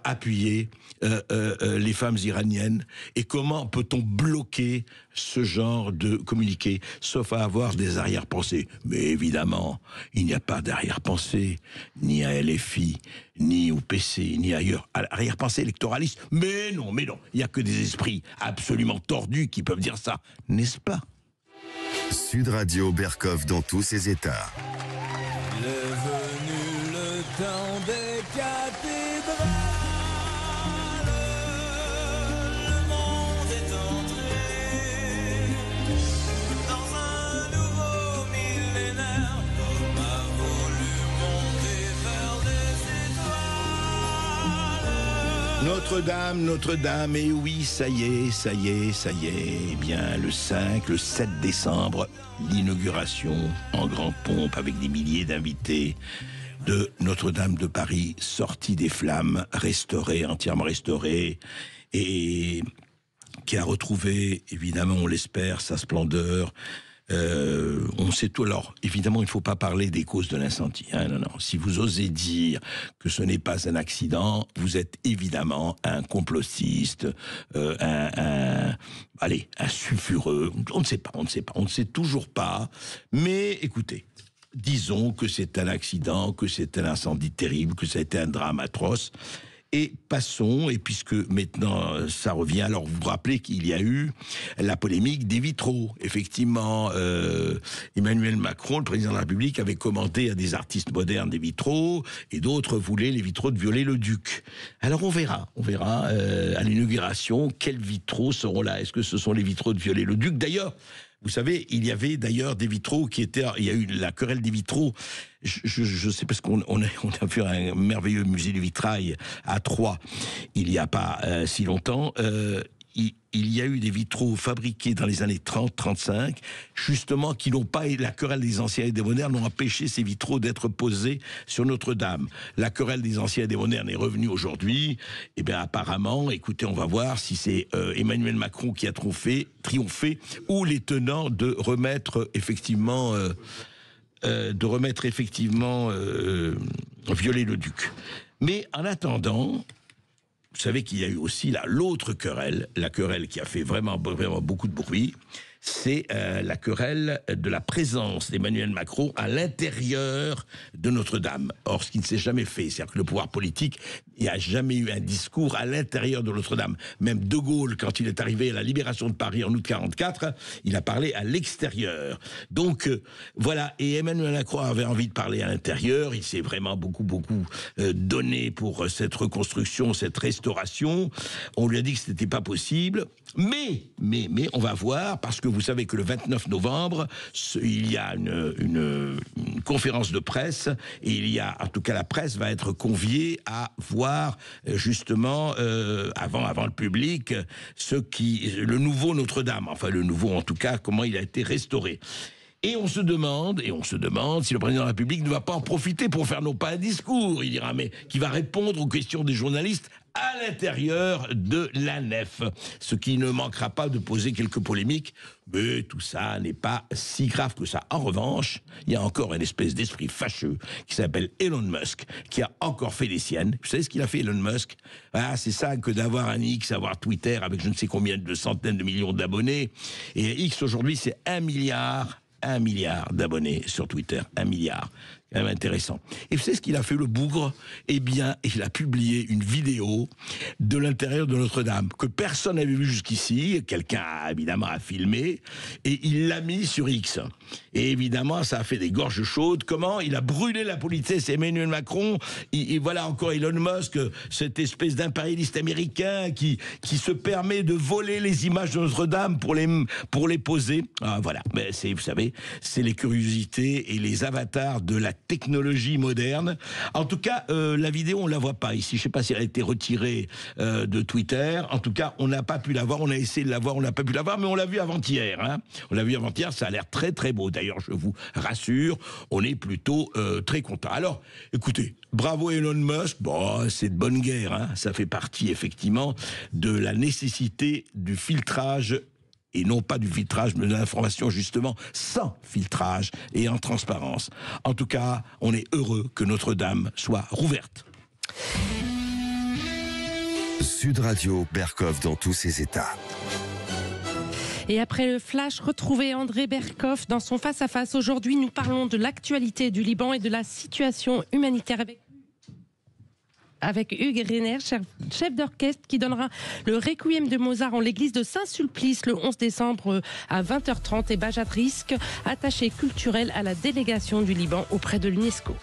appuyer les femmes iraniennes, et comment peut-on bloquer ce genre de communiqué, sauf à avoir des arrière-pensées? Mais évidemment, il n'y a pas d'arrière-pensée, ni à LFI, ni au PC, ni ailleurs. Arrière-pensée électoraliste? Mais non, il n'y a que des esprits absolument tordus qui peuvent dire ça, n'est-ce pas? Sud Radio Berkov dans tous ses états. Temps des cathédrales, le monde est entré dans un nouveau millénaire. L'homme a voulu monter vers des étoiles. Notre-Dame, et oui, ça y est. Eh bien, le 7 décembre, l'inauguration en grande pompe avec des milliers d'invités de Notre-Dame de Paris, sortie des flammes, entièrement restaurée, et qui a retrouvé, évidemment, on l'espère, sa splendeur. On sait tout. Alors, évidemment, il ne faut pas parler des causes de l'incendie. Hein, non. Si vous osez dire que ce n'est pas un accident, vous êtes évidemment un complotiste, un sulfureux. On ne sait toujours pas. Mais écoutez, disons que c'est un accident, que c'est un incendie terrible, que ça a été un drame atroce. Et passons, et puisque maintenant ça revient, alors vous vous rappelez qu'il y a eu la polémique des vitraux. Effectivement, Emmanuel Macron, le président de la République, avait commandé à des artistes modernes des vitraux, et d'autres voulaient les vitraux de Viollet-le-Duc. Alors on verra à l'inauguration quels vitraux seront là. Est-ce que ce sont les vitraux de Viollet-le-Duc? D'ailleurs, vous savez, il y avait d'ailleurs des vitraux il y a eu la querelle des vitraux. Je sais parce qu'on a fait un merveilleux musée du vitrail à Troyes il n'y a pas si longtemps. Il y a eu des vitraux fabriqués dans les années 30-35, justement, qui n'ont pas, la querelle des anciens et des modernes ont empêché ces vitraux d'être posés sur Notre-Dame. La querelle des anciens et des modernes est revenue aujourd'hui. Eh bien, apparemment, écoutez, on va voir si c'est Emmanuel Macron qui a triomphé, ou les tenants de remettre effectivement Viollet-le-Duc. Mais en attendant, vous savez qu'il y a eu aussi là l'autre querelle, la querelle qui a fait vraiment beaucoup de bruit. C'est la querelle de la présence d'Emmanuel Macron à l'intérieur de Notre-Dame. Or, ce qui ne s'est jamais fait, c'est-à-dire que le pouvoir politique, il n'y a jamais eu un discours à l'intérieur de Notre-Dame. Même De Gaulle, quand il est arrivé à la libération de Paris en août 1944, il a parlé à l'extérieur. Donc, voilà. Et Emmanuel Macron avait envie de parler à l'intérieur. Il s'est vraiment beaucoup donné pour cette reconstruction, cette restauration. On lui a dit que ce n'était pas possible. Mais, on va voir, parce que vous savez que le 29 novembre, il y a une conférence de presse, et il y a, en tout cas la presse va être conviée à voir, justement, avant le public, le nouveau Notre-Dame, enfin le nouveau en tout cas, comment il a été restauré. Et on se demande si le président de la République ne va pas en profiter pour faire non pas un discours, il dira, mais qui va répondre aux questions des journalistes à l'intérieur de la nef. Ce qui ne manquera pas de poser quelques polémiques, mais tout ça n'est pas si grave que ça. En revanche, il y a encore une espèce d'esprit fâcheux qui s'appelle Elon Musk, qui a encore fait les siennes. Vous savez ce qu'il a fait, Elon Musk? Ah, c'est ça que d'avoir un X, avoir Twitter avec je ne sais combien de centaines de millions d'abonnés. Et X aujourd'hui, c'est 1 milliard d'abonnés sur Twitter. 1 milliard. Quand même intéressant. Et vous savez ce qu'il a fait, le bougre? Eh bien, il a publié une vidéo de l'intérieur de Notre-Dame que personne n'avait vu jusqu'ici. Quelqu'un, évidemment, a filmé et il l'a mis sur X. Et évidemment, ça a fait des gorges chaudes. Comment? Il a brûlé la politesse Emmanuel Macron. Et voilà encore Elon Musk, cette espèce d'impérialiste américain qui se permet de voler les images de Notre-Dame pour les poser. Ah, voilà. Mais vous savez, c'est les curiosités et les avatars de la technologie moderne. En tout cas, la vidéo, on la voit pas ici. Je ne sais pas si elle a été retirée de Twitter. En tout cas, on n'a pas pu la voir. On a essayé de la voir, on n'a pas pu la voir, mais on l'a vu avant-hier. Hein. On l'a vu avant-hier, ça a l'air très très beau. D'ailleurs, je vous rassure, on est plutôt très content. Alors, écoutez, bravo Elon Musk. Bon, c'est de bonne guerre. Hein. Ça fait partie, effectivement, de la nécessité du filtrage et non pas du filtrage, mais de l'information justement sans filtrage et en transparence. En tout cas, on est heureux que Notre-Dame soit rouverte. Sud Radio, Berkoff dans tous ses états. Et après le flash, retrouvez André Berkoff dans son face-à-face. Aujourd'hui, nous parlons de l'actualité du Liban et de la situation humanitaire avec Hugues Reiner, chef d'orchestre, qui donnera le Requiem de Mozart en l'église de Saint-Sulpice le 11 décembre à 20h30 et Bajat Risk, attaché culturel à la délégation du Liban auprès de l'UNESCO.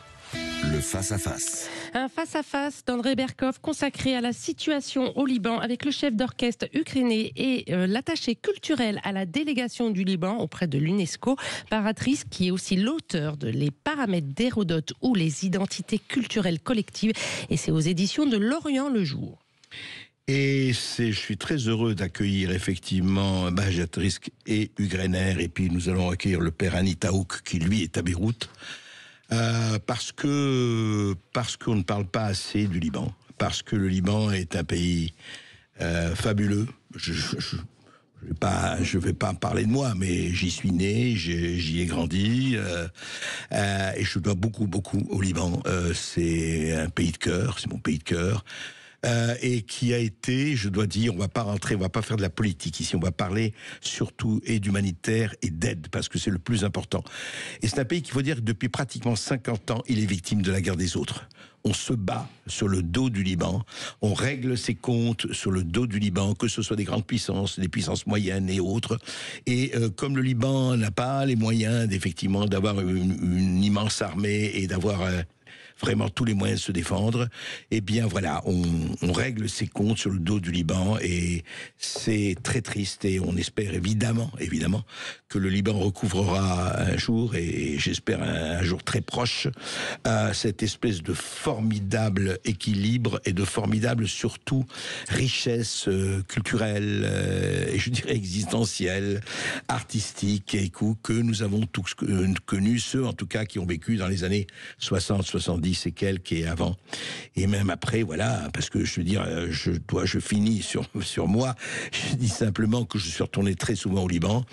Le face-à-face. Un face-à-face d'André Berkoff consacré à la situation au Liban avec le chef d'orchestre ukrainien et l'attaché culturel à la délégation du Liban auprès de l'UNESCO, Baratrice, qui est aussi l'auteur de Les paramètres d'Hérodote ou les identités culturelles collectives. Et c'est aux éditions de L'Orient le jour. Et je suis très heureux d'accueillir effectivement Bajat Risk et Hugues Reiner. Et puis nous allons accueillir le père Hani Taouk qui lui est à Beyrouth. Parce qu'on ne parle pas assez du Liban, parce que le Liban est un pays fabuleux. Je vais pas parler de moi, mais j'y suis né, j'y ai grandi, et je dois beaucoup au Liban. C'est un pays de cœur, c'est mon pays de cœur. Et qui a été, je dois dire, on va pas faire de la politique ici, on va parler surtout et d'humanitaire et d'aide, parce que c'est le plus important. Et c'est un pays qu'il faut dire que depuis pratiquement 50 ans, il est victime de la guerre des autres. On se bat sur le dos du Liban, on règle ses comptes sur le dos du Liban, que ce soit des grandes puissances, des puissances moyennes et autres. Et comme le Liban n'a pas les moyens d'effectivement d'avoir une immense armée et d'avoir vraiment tous les moyens de se défendre, eh bien voilà, on règle ses comptes sur le dos du Liban et c'est très triste et on espère évidemment que le Liban recouvrera un jour et j'espère un jour très proche cette espèce de formidable équilibre et de formidable surtout richesse culturelle et je dirais existentielle, artistique et que nous avons tous connu, ceux en tout cas qui ont vécu dans les années 60, 70 70 et quelques et avant. Et même après, voilà, parce que je veux dire, je finis sur moi. Je dis simplement que je suis retourné très souvent au Liban.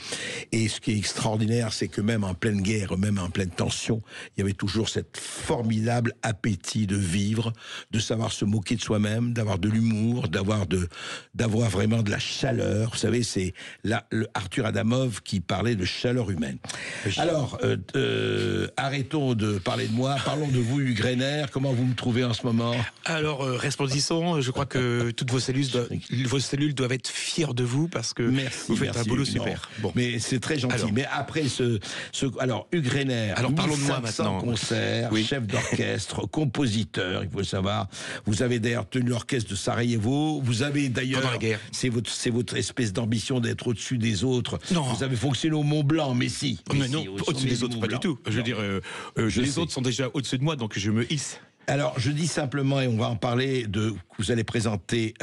Et ce qui est extraordinaire, c'est que même en pleine guerre, même en pleine tension, il y avait toujours cette formidable appétit de vivre, de savoir se moquer de soi-même, d'avoir de l'humour, d'avoir vraiment de la chaleur. Vous savez, c'est là le Arthur Adamov qui parlait de chaleur humaine. Alors, arrêtons de parler de moi, parlons de vous, Hugues Reiner. Comment vous me trouvez en ce moment? Alors, resplendissant, je crois que toutes vos cellules doivent être fières de vous parce que vous faites un boulot super. Bon. Mais c'est très gentil. Alors, mais après alors, Hugues Reiner, alors parlons de moi maintenant. Concerts, chef d'orchestre, compositeur, il faut le savoir. Vous avez d'ailleurs tenu l'orchestre de Sarajevo. Vous avez d'ailleurs, pendant la guerre, c'est votre espèce d'ambition d'être au-dessus des autres. Non. Vous avez fonctionné au Mont Blanc, mais si. Mais non, au-dessus des autres, pas du tout. Je veux dire, les autres sont déjà au-dessus de moi, donc je me hisse. Alors, je dis simplement, et on va en parler, vous allez présenter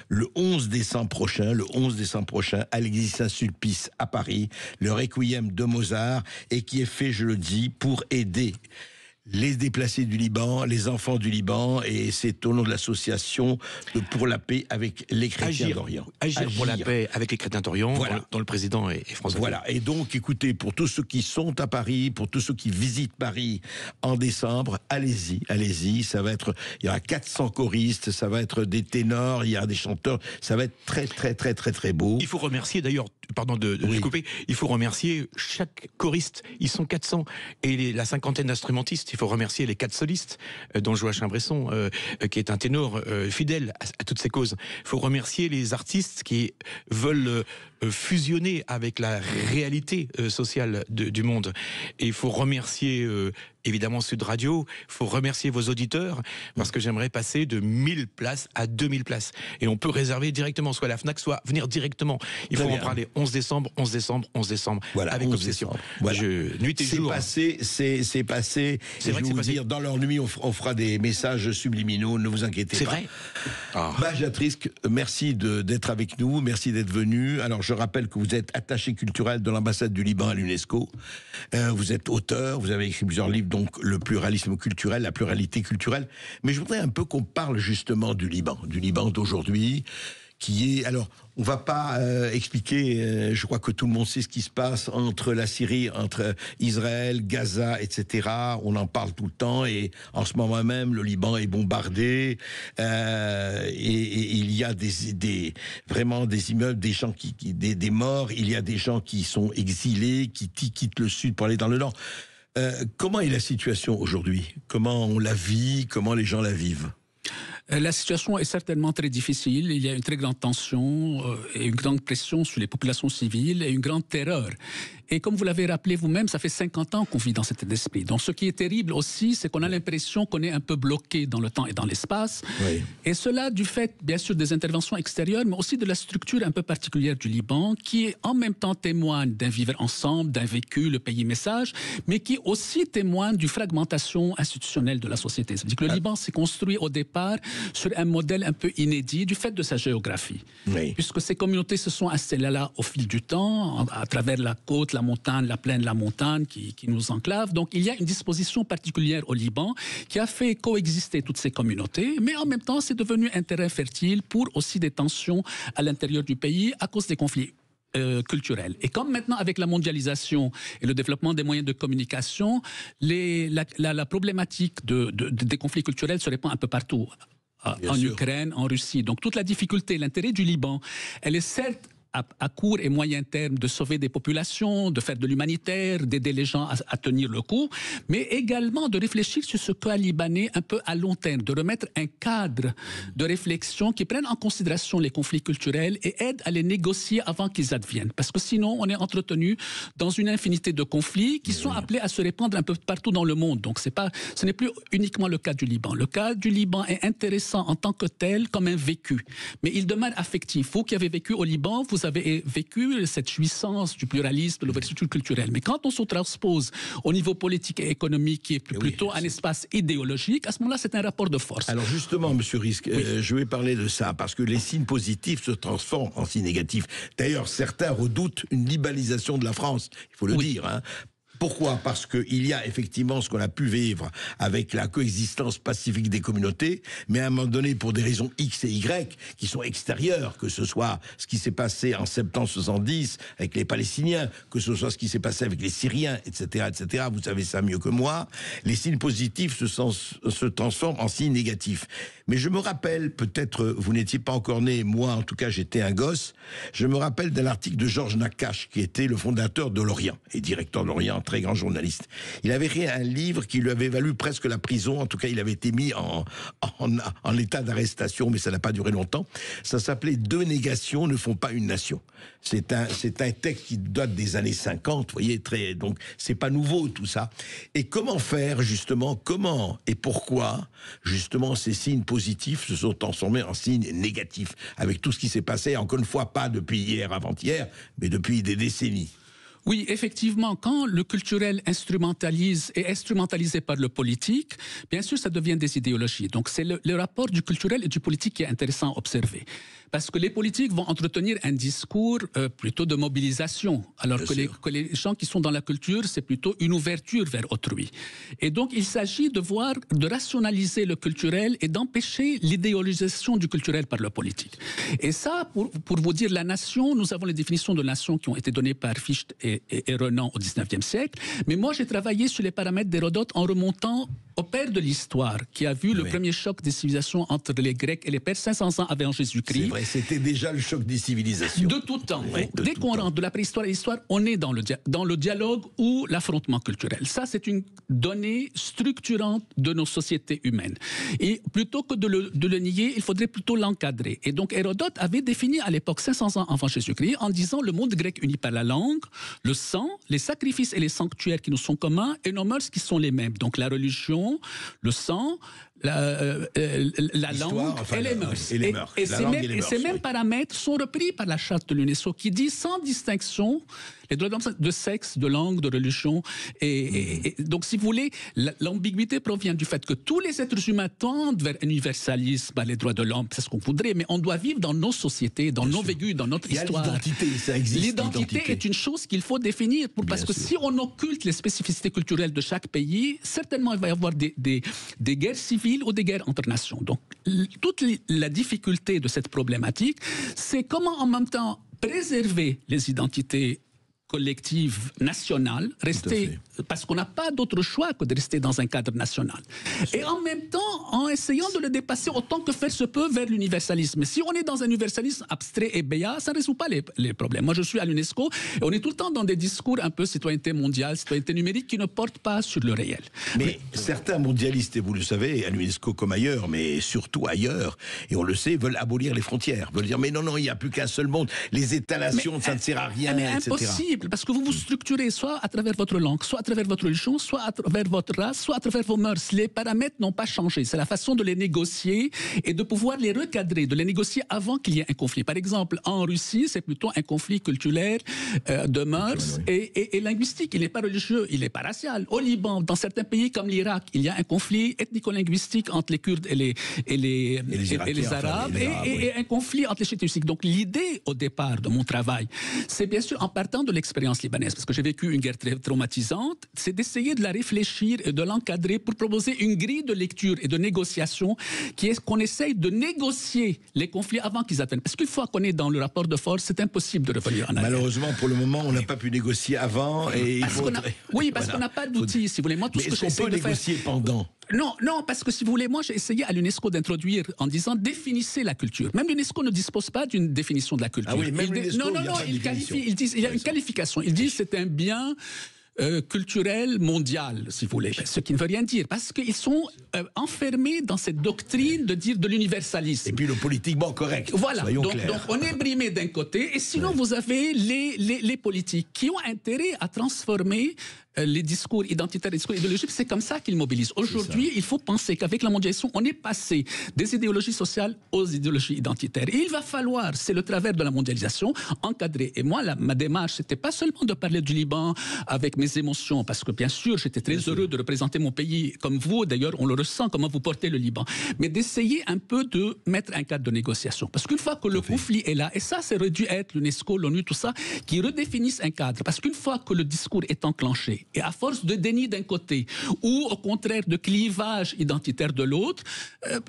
le 11 décembre prochain, à l'église Saint-Sulpice à Paris, le Requiem de Mozart, et qui est fait, je le dis, pour aider les déplacés du Liban, les enfants du Liban, et c'est au nom de l'association Pour la paix avec les chrétiens d'Orient. Agir pour la paix avec les chrétiens d'Orient, voilà, dont le président est François. Voilà, et donc écoutez, pour tous ceux qui sont à Paris, pour tous ceux qui visitent Paris en décembre, allez-y, ça va être, il y aura 400 choristes, ça va être des ténors, il y aura des chanteurs, ça va être très très très très très beau. Il faut remercier d'ailleurs, pardon de vous couper, il faut remercier chaque choriste, ils sont 400, et la cinquantaine d'instrumentistes. Il faut remercier les 4 solistes, dont Joachim Bresson, qui est un ténor fidèle à toutes ces causes. Il faut remercier les artistes qui veulent fusionner avec la réalité sociale du monde. Et il faut remercier évidemment Sud Radio, il faut remercier vos auditeurs, parce que j'aimerais passer de 1000 places à 2000 places. Et on peut réserver directement, soit à la FNAC, soit venir directement. Il faut en parler 11 décembre, voilà, avec obsession. Voilà. Nuit et jour. C'est passé. C'est vrai que c'est passé. Dire, dans leur nuit, on fera des messages subliminaux, ne vous inquiétez pas. C'est vrai. Bajatrisk, merci d'être avec nous, merci d'être venu. Alors, je rappelle que vous êtes attaché culturel de l'ambassade du Liban à l'UNESCO. Vous êtes auteur, vous avez écrit plusieurs livres, donc le pluralisme culturel, la pluralité culturelle. Mais je voudrais un peu qu'on parle justement du Liban d'aujourd'hui, qui est... Alors, on ne va pas expliquer, je crois que tout le monde sait ce qui se passe entre la Syrie, entre Israël, Gaza, etc. On en parle tout le temps, et en ce moment même, le Liban est bombardé, et il y a vraiment des immeubles, des gens des morts, il y a des gens qui sont exilés, qui quittent le sud pour aller dans le nord. Comment est la situation aujourd'hui? Comment on la vit? Comment les gens la vivent? La situation est certainement très difficile. Il y a une très grande tension et une grande pression sur les populations civiles et une grande terreur. Et comme vous l'avez rappelé vous-même, ça fait 50 ans qu'on vit dans cet état d'esprit. Donc ce qui est terrible aussi, c'est qu'on a l'impression qu'on est un peu bloqué dans le temps et dans l'espace. Oui. Et cela du fait, bien sûr, des interventions extérieures, mais aussi de la structure un peu particulière du Liban, qui en même temps témoigne d'un vivre ensemble, d'un vécu, le pays message, mais qui aussi témoigne d'une fragmentation institutionnelle de la société. Ça veut dire que le Liban s'est construit au départ sur un modèle un peu inédit du fait de sa géographie. Oui. Puisque ces communautés se sont installées là au fil du temps, à travers la côte, la montagne, la plaine, la montagne qui nous enclave. Donc il y a une disposition particulière au Liban qui a fait coexister toutes ces communautés, mais en même temps c'est devenu un terrain fertile pour aussi des tensions à l'intérieur du pays à cause des conflits culturels. Et comme maintenant avec la mondialisation et le développement des moyens de communication, la problématique des conflits culturels se répand un peu partout. En Ukraine, en Russie. Donc toute la difficulté, l'intérêt du Liban, elle est certes à court et moyen terme de sauver des populations, de faire de l'humanitaire, d'aider les gens à tenir le coup, mais également de réfléchir sur ce cas libanais un peu à long terme, de remettre un cadre de réflexion qui prenne en considération les conflits culturels et aide à les négocier avant qu'ils adviennent. Parce que sinon, on est entretenu dans une infinité de conflits qui sont appelés à se répandre un peu partout dans le monde. Donc ce n'est plus uniquement le cas du Liban. Le cas du Liban est intéressant en tant que tel, comme un vécu. Mais il demeure affectif. Vous qui avez vécu au Liban, vous avez vécu cette jouissance du pluralisme, de l'ouverture culturelle. Mais quand on se transpose au niveau politique et économique, qui est plutôt un espace idéologique, à ce moment-là, c'est un rapport de force. Alors justement, Monsieur Risk, je vais parler de ça, parce que les signes positifs se transforment en signes négatifs. D'ailleurs, certains redoutent une libéralisation de la France, il faut le dire, hein. Pourquoi? Parce qu'il y a effectivement ce qu'on a pu vivre avec la coexistence pacifique des communautés, mais à un moment donné, pour des raisons X et Y, qui sont extérieures, que ce soit ce qui s'est passé en septembre 70 avec les Palestiniens, que ce soit ce qui s'est passé avec les Syriens, etc., etc., vous savez ça mieux que moi, les signes positifs se transforment en signes négatifs. Mais je me rappelle, peut-être vous n'étiez pas encore né, moi en tout cas j'étais un gosse, je me rappelle d'un article de Georges Nakache, qui était le fondateur de l'Orient, et directeur de l'Orient, très grand journaliste. Il avait écrit un livre qui lui avait valu presque la prison, en tout cas il avait été mis en état d'arrestation, mais ça n'a pas duré longtemps. Ça s'appelait « Deux négations ne font pas une nation ». C'est un texte qui date des années 50, vous voyez, donc c'est pas nouveau tout ça. Et comment faire justement, comment et pourquoi justement ces signes positifs se sont transformés en signes négatifs, avec tout ce qui s'est passé, encore une fois, pas depuis hier, avant-hier, mais depuis des décennies. Oui, effectivement, quand le culturel est instrumentalisé par le politique, bien sûr, ça devient des idéologies. Donc, c'est le rapport du culturel et du politique qui est intéressant à observer. Parce que les politiques vont entretenir un discours plutôt de mobilisation, alors que les gens qui sont dans la culture, c'est plutôt une ouverture vers autrui. Et donc, il s'agit de rationaliser le culturel et d'empêcher l'idéologisation du culturel par le politique. Et ça, pour vous dire, la nation, nous avons les définitions de nation qui ont été données par Fichte et Renan au XIXe siècle. Mais moi, j'ai travaillé sur les paramètres d'Hérodote en remontant au père de l'histoire, qui a vu le premier choc des civilisations entre les Grecs et les Perses 500 ans avant Jésus-Christ. C'est vrai, c'était déjà le choc des civilisations. De tout temps. Oui, dès qu'on rentre de la préhistoire à l'histoire, on est dans le dialogue ou l'affrontement culturel. Ça, c'est une donnée structurante de nos sociétés humaines. Et plutôt que de le nier, il faudrait plutôt l'encadrer. Et donc, Hérodote avait défini à l'époque 500 ans avant Jésus-Christ en disant le monde grec uni par la langue, le sang, les sacrifices et les sanctuaires qui nous sont communs et nos mœurs qui sont les mêmes. Donc, la religion, le sang, la langue et les mœurs. Et ces mêmes paramètres sont repris par la charte de l'UNESCO qui dit sans distinction les droits de sexe, de langue, de religion. Et donc, si vous voulez, l'ambiguïté provient du fait que tous les êtres humains tendent vers un universalisme, les droits de l'homme, c'est ce qu'on voudrait, mais on doit vivre dans nos sociétés, dans nos vécus, dans notre histoire. L'identité, ça existe. L'identité est une chose qu'il faut définir, parce que si on occulte les spécificités culturelles de chaque pays, certainement il va y avoir des guerres civiles ou des guerres entre nations. Donc, toute la difficulté de cette problématique, c'est comment en même temps préserver les identités collective nationale, parce qu'on n'a pas d'autre choix que de rester dans un cadre national. Et en même temps, en essayant de le dépasser autant que faire se peut vers l'universalisme. Mais si on est dans un universalisme abstrait et béat, ça ne résout pas les problèmes. Moi, je suis à l'UNESCO et on est tout le temps dans des discours un peu citoyenneté mondiale, citoyenneté numérique qui ne portent pas sur le réel. Mais certains mondialistes, et vous le savez, à l'UNESCO comme ailleurs, mais surtout ailleurs, et on le sait, veulent abolir les frontières, veulent dire mais non, il n'y a plus qu'un seul monde, les États-nations, ça ne sert à rien, etc. Impossible. Parce que vous vous structurez soit à travers votre langue, soit à travers votre religion, soit à travers votre race, soit à travers vos mœurs. Les paramètres n'ont pas changé. C'est la façon de les négocier et de pouvoir les recadrer, de les négocier avant qu'il y ait un conflit. Par exemple, en Russie, c'est plutôt un conflit culturel, de mœurs et linguistique. Il n'est pas religieux, il n'est pas racial. Au Liban, dans certains pays comme l'Irak, il y a un conflit ethnico-linguistique entre les Kurdes et les Arabes et un conflit entre les chiites et les sikhs. Donc l'idée au départ de mon travail, c'est bien sûr en partant de l'expérience libanaise, parce que j'ai vécu une guerre très traumatisante, c'est d'essayer de la réfléchir et de l'encadrer pour proposer une grille de lecture et de négociation qui est qu'on essaye de négocier les conflits avant qu'ils atteignent. Parce qu'une fois qu'on est dans le rapport de force, c'est impossible de revenir en arrière. Malheureusement, pour le moment, on n'a pas pu négocier avant. Parce qu'on n'a pas d'outils, si vous voulez. Moi, tout ce que j'essaie de négocier pendant. Non, parce que si vous voulez, moi j'ai essayé à l'UNESCO d'introduire en disant définissez la culture. Même l'UNESCO ne dispose pas d'une définition de la culture. Ah oui, même l'UNESCO, il y a une qualification. Ils disent c'est un bien culturel mondial, si vous voulez, ce qui ne veut rien dire, parce qu'ils sont enfermés dans cette doctrine de dire de l'universalisme. Et puis le politiquement correct. Voilà, donc on est brimé d'un côté, et sinon vous avez les politiques qui ont intérêt à transformer les discours identitaires, les discours idéologiques, c'est comme ça qu'ils mobilisent. Aujourd'hui, il faut penser qu'avec la mondialisation, on est passé des idéologies sociales aux idéologies identitaires. Et il va falloir, c'est le travers de la mondialisation, encadrer. Et moi, ma démarche, c'était pas seulement de parler du Liban avec mes émotions, parce que bien sûr, j'étais très heureux de représenter mon pays, comme vous, d'ailleurs, on le ressent, comment vous portez le Liban, mais d'essayer un peu de mettre un cadre de négociation. Parce qu'une fois que le conflit est là, et ça, c'est dû être l'UNESCO, l'ONU, tout ça, qui redéfinissent un cadre. Parce qu'une fois que le discours est enclenché, côté. Et à force de déni d'un côté, ou au contraire de clivage identitaire de l'autre,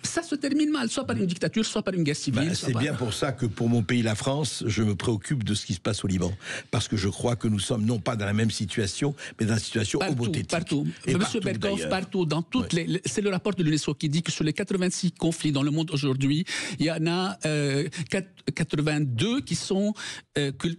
ça se termine mal, soit par une dictature, soit par une guerre civile. C'est bien pour ça que pour mon pays, la France, je me préoccupe de ce qui se passe au Liban. Parce que je crois que nous sommes non pas dans la même situation, mais dans une situation homothétique. Partout. Monsieur Berkoff, partout, dans toutes les... C'est le rapport de l'UNESCO qui dit que sur les 86 conflits dans le monde aujourd'hui, il y en a 82 qui sont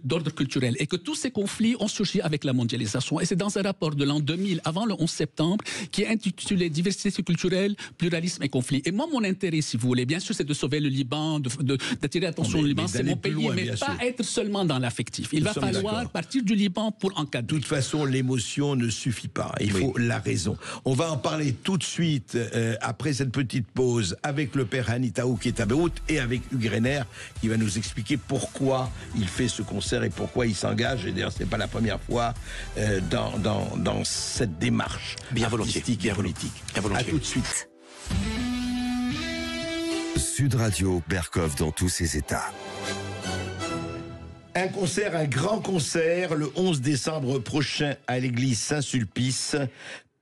d'ordre culturel. Et que tous ces conflits ont surgi avec la mondialisation. Et c'est dans un rapport de l'an 2000, avant le 11 septembre, qui est intitulé Diversité culturelle, pluralisme et conflit. Et moi, mon intérêt, si vous voulez, bien sûr, c'est de sauver le Liban, d'attirer l'attention au Liban, c'est mon pays, loin, mais pas être seulement dans l'affectif. Il va falloir partir du Liban pour encadrer. De toute façon, l'émotion ne suffit pas. Il faut la raison. On va en parler tout de suite, après cette petite pause, avec le père Hani Taouk qui est à Beyrouth et avec Hugues Renner qui va nous expliquer pourquoi il fait ce concert et pourquoi il s'engage. Et d'ailleurs, c'est pas la première fois dans cette démarche artistique et politique. À tout de suite. Sud Radio, Berkoff dans tous ses états. Un concert, un grand concert, le 11 décembre prochain à l'église Saint-Sulpice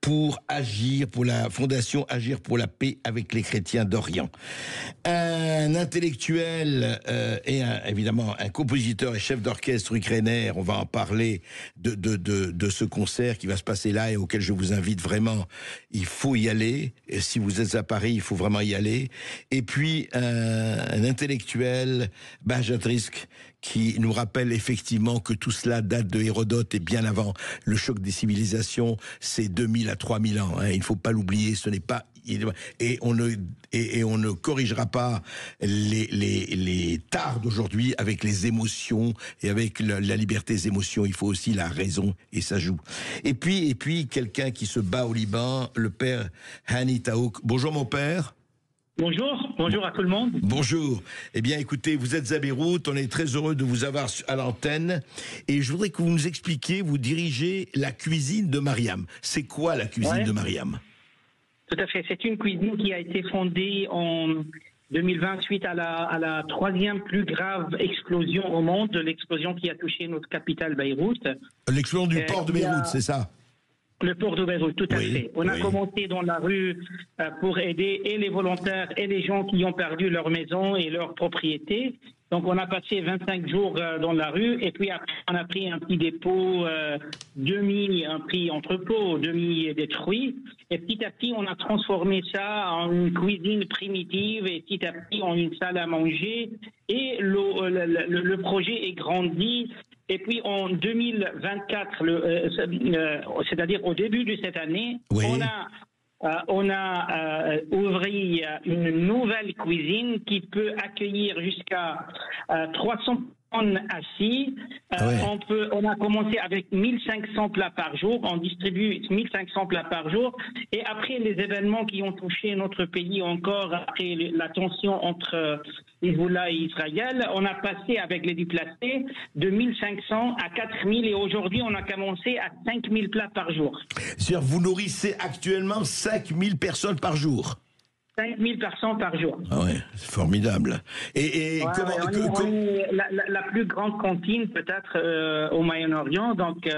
pour agir, pour la fondation Agir pour la paix avec les chrétiens d'Orient. Un intellectuel et évidemment un compositeur et chef d'orchestre, Hugues Renner, on va en parler de ce concert qui va se passer là et auquel je vous invite vraiment. Il faut y aller. Et si vous êtes à Paris, il faut vraiment y aller. Et puis un intellectuel, Bajat Rizk, qui nous rappelle effectivement que tout cela date de Hérodote et bien avant le choc des civilisations, c'est 2000 à 3000 ans. Hein. Il ne faut pas l'oublier, ce n'est pas... Et on ne corrigera pas les tares d'aujourd'hui avec les émotions et avec la liberté des émotions. Il faut aussi la raison et ça joue. Et puis quelqu'un qui se bat au Liban, le père Hani Taouk. Bonjour mon père. Bonjour à tout le monde. Bonjour. Eh bien, écoutez, vous êtes à Beyrouth, on est très heureux de vous avoir à l'antenne. Et je voudrais que vous nous expliquiez, vous dirigez la cuisine de Mariam. C'est quoi la cuisine de Mariam ? Tout à fait. C'est une cuisine qui a été fondée en 2020 suite à la troisième plus grave explosion au monde, l'explosion qui a touché notre capitale Beyrouth. L'explosion du port de Beyrouth, c'est ça ? Le port de Beyrouth, tout à fait. On a commencé dans la rue pour aider et les volontaires et les gens qui ont perdu leur maison et leur propriété. Donc on a passé 25 jours dans la rue et puis après on a pris un petit dépôt un prix entrepôt, demi-détruit. Et petit à petit on a transformé ça en une cuisine primitive et petit à petit en une salle à manger. Et le projet est grandi. Et puis en 2024, c'est-à-dire au début de cette année, on a ouvert une nouvelle cuisine qui peut accueillir jusqu'à 300 personnes assis. On a commencé avec 1500 plats par jour. On distribue 1500 plats par jour. Et après les événements qui ont touché notre pays encore, après la tension entre Hezbollah et Israël, on a passé avec les déplacés de 1500 à 4000 et aujourd'hui on a commencé à 5000 plats par jour. C'est-à-dire vous nourrissez actuellement 5000 personnes par jour. 5000 personnes par jour. Ah ouais, c'est formidable. Et on est la plus grande cantine peut-être au Moyen-Orient, donc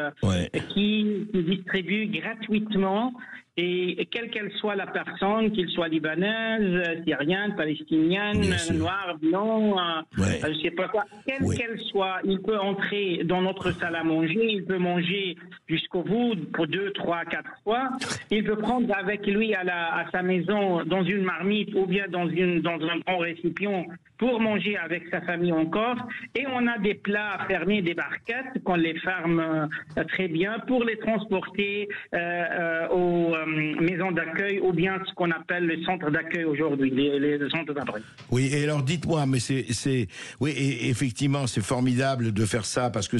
qui distribue gratuitement. Et quelle qu'elle soit la personne, qu'il soit libanaise, syrienne, palestinienne, noire, blanc, je sais pas quoi, quelle qu'elle soit, il peut entrer dans notre salle à manger, il peut manger jusqu'au bout pour 2, 3, 4 fois. Il peut prendre avec lui à sa maison dans une marmite ou bien dans un grand récipient pour manger avec sa famille encore. Et on a des plats fermés, des barquettes qu'on les ferme très bien pour les transporter aux maisons d'accueil ou bien ce qu'on appelle les centres d'accueil aujourd'hui, les centres d'abri. Oui, et alors dites-moi, mais oui, et effectivement, c'est formidable de faire ça parce que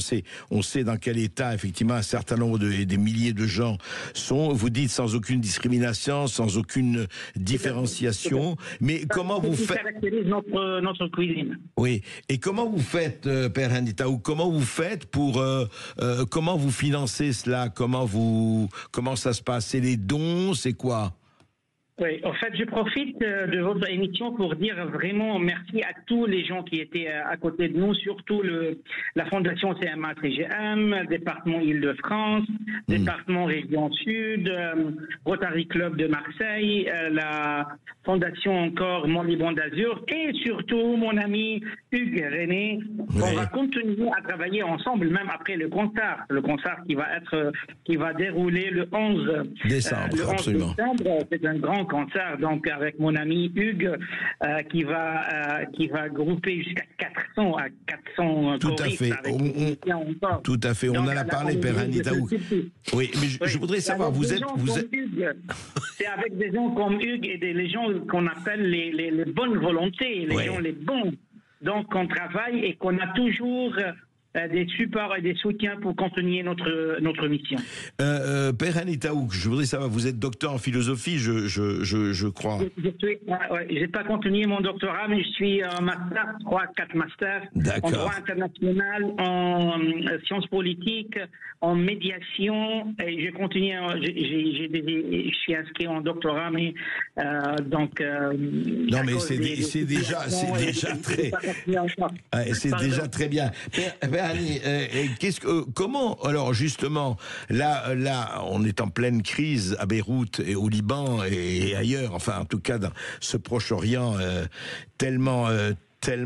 on sait dans quel état effectivement un certain nombre des milliers de gens sont. Vous dites sans aucune discrimination, sans aucune différenciation. Mais comment vous faites? Caractérise notre cuisine. Oui. Et comment vous faites, Père Hani Taouk, comment vous faites pour comment vous financez cela? Comment ça se passe? C'est les dons? C'est quoi? Oui, en fait, je profite de votre émission pour dire vraiment merci à tous les gens qui étaient à côté de nous, surtout la Fondation CMA-CGM, département Île-de-France, département Région Sud, Rotary Club de Marseille, la Fondation encore Mon Liban d'Azur et surtout mon ami Hugues René. On va continuer à travailler ensemble même après le concert. Le concert qui va dérouler le 11 décembre. Absolument. C'est un grand concert donc avec mon ami Hugues qui va grouper jusqu'à 400 tout à fait. Tout à fait. On en a parlé, Père Hani Taouk. Oui, mais je voudrais savoir, vous êtes... C'est avec des gens comme Hugues et les gens qu'on appelle les bonnes volontés, les gens les bons. Donc on travaille et qu'on a toujours des supports et des soutiens pour continuer notre mission. Père Hani Taouk, je voudrais savoir, vous êtes docteur en philosophie, je crois. Je n'ai pas continué mon doctorat, mais je suis en master, 3-4 masters, en droit international, en sciences politiques, en médiation, et je continue, je suis inscrit en doctorat, mais donc... non, mais c'est déjà très... c'est déjà très bien. Père Hani, comment, alors justement, là, on est en pleine crise à Beyrouth et au Liban et ailleurs, enfin en tout cas dans ce Proche-Orient tellement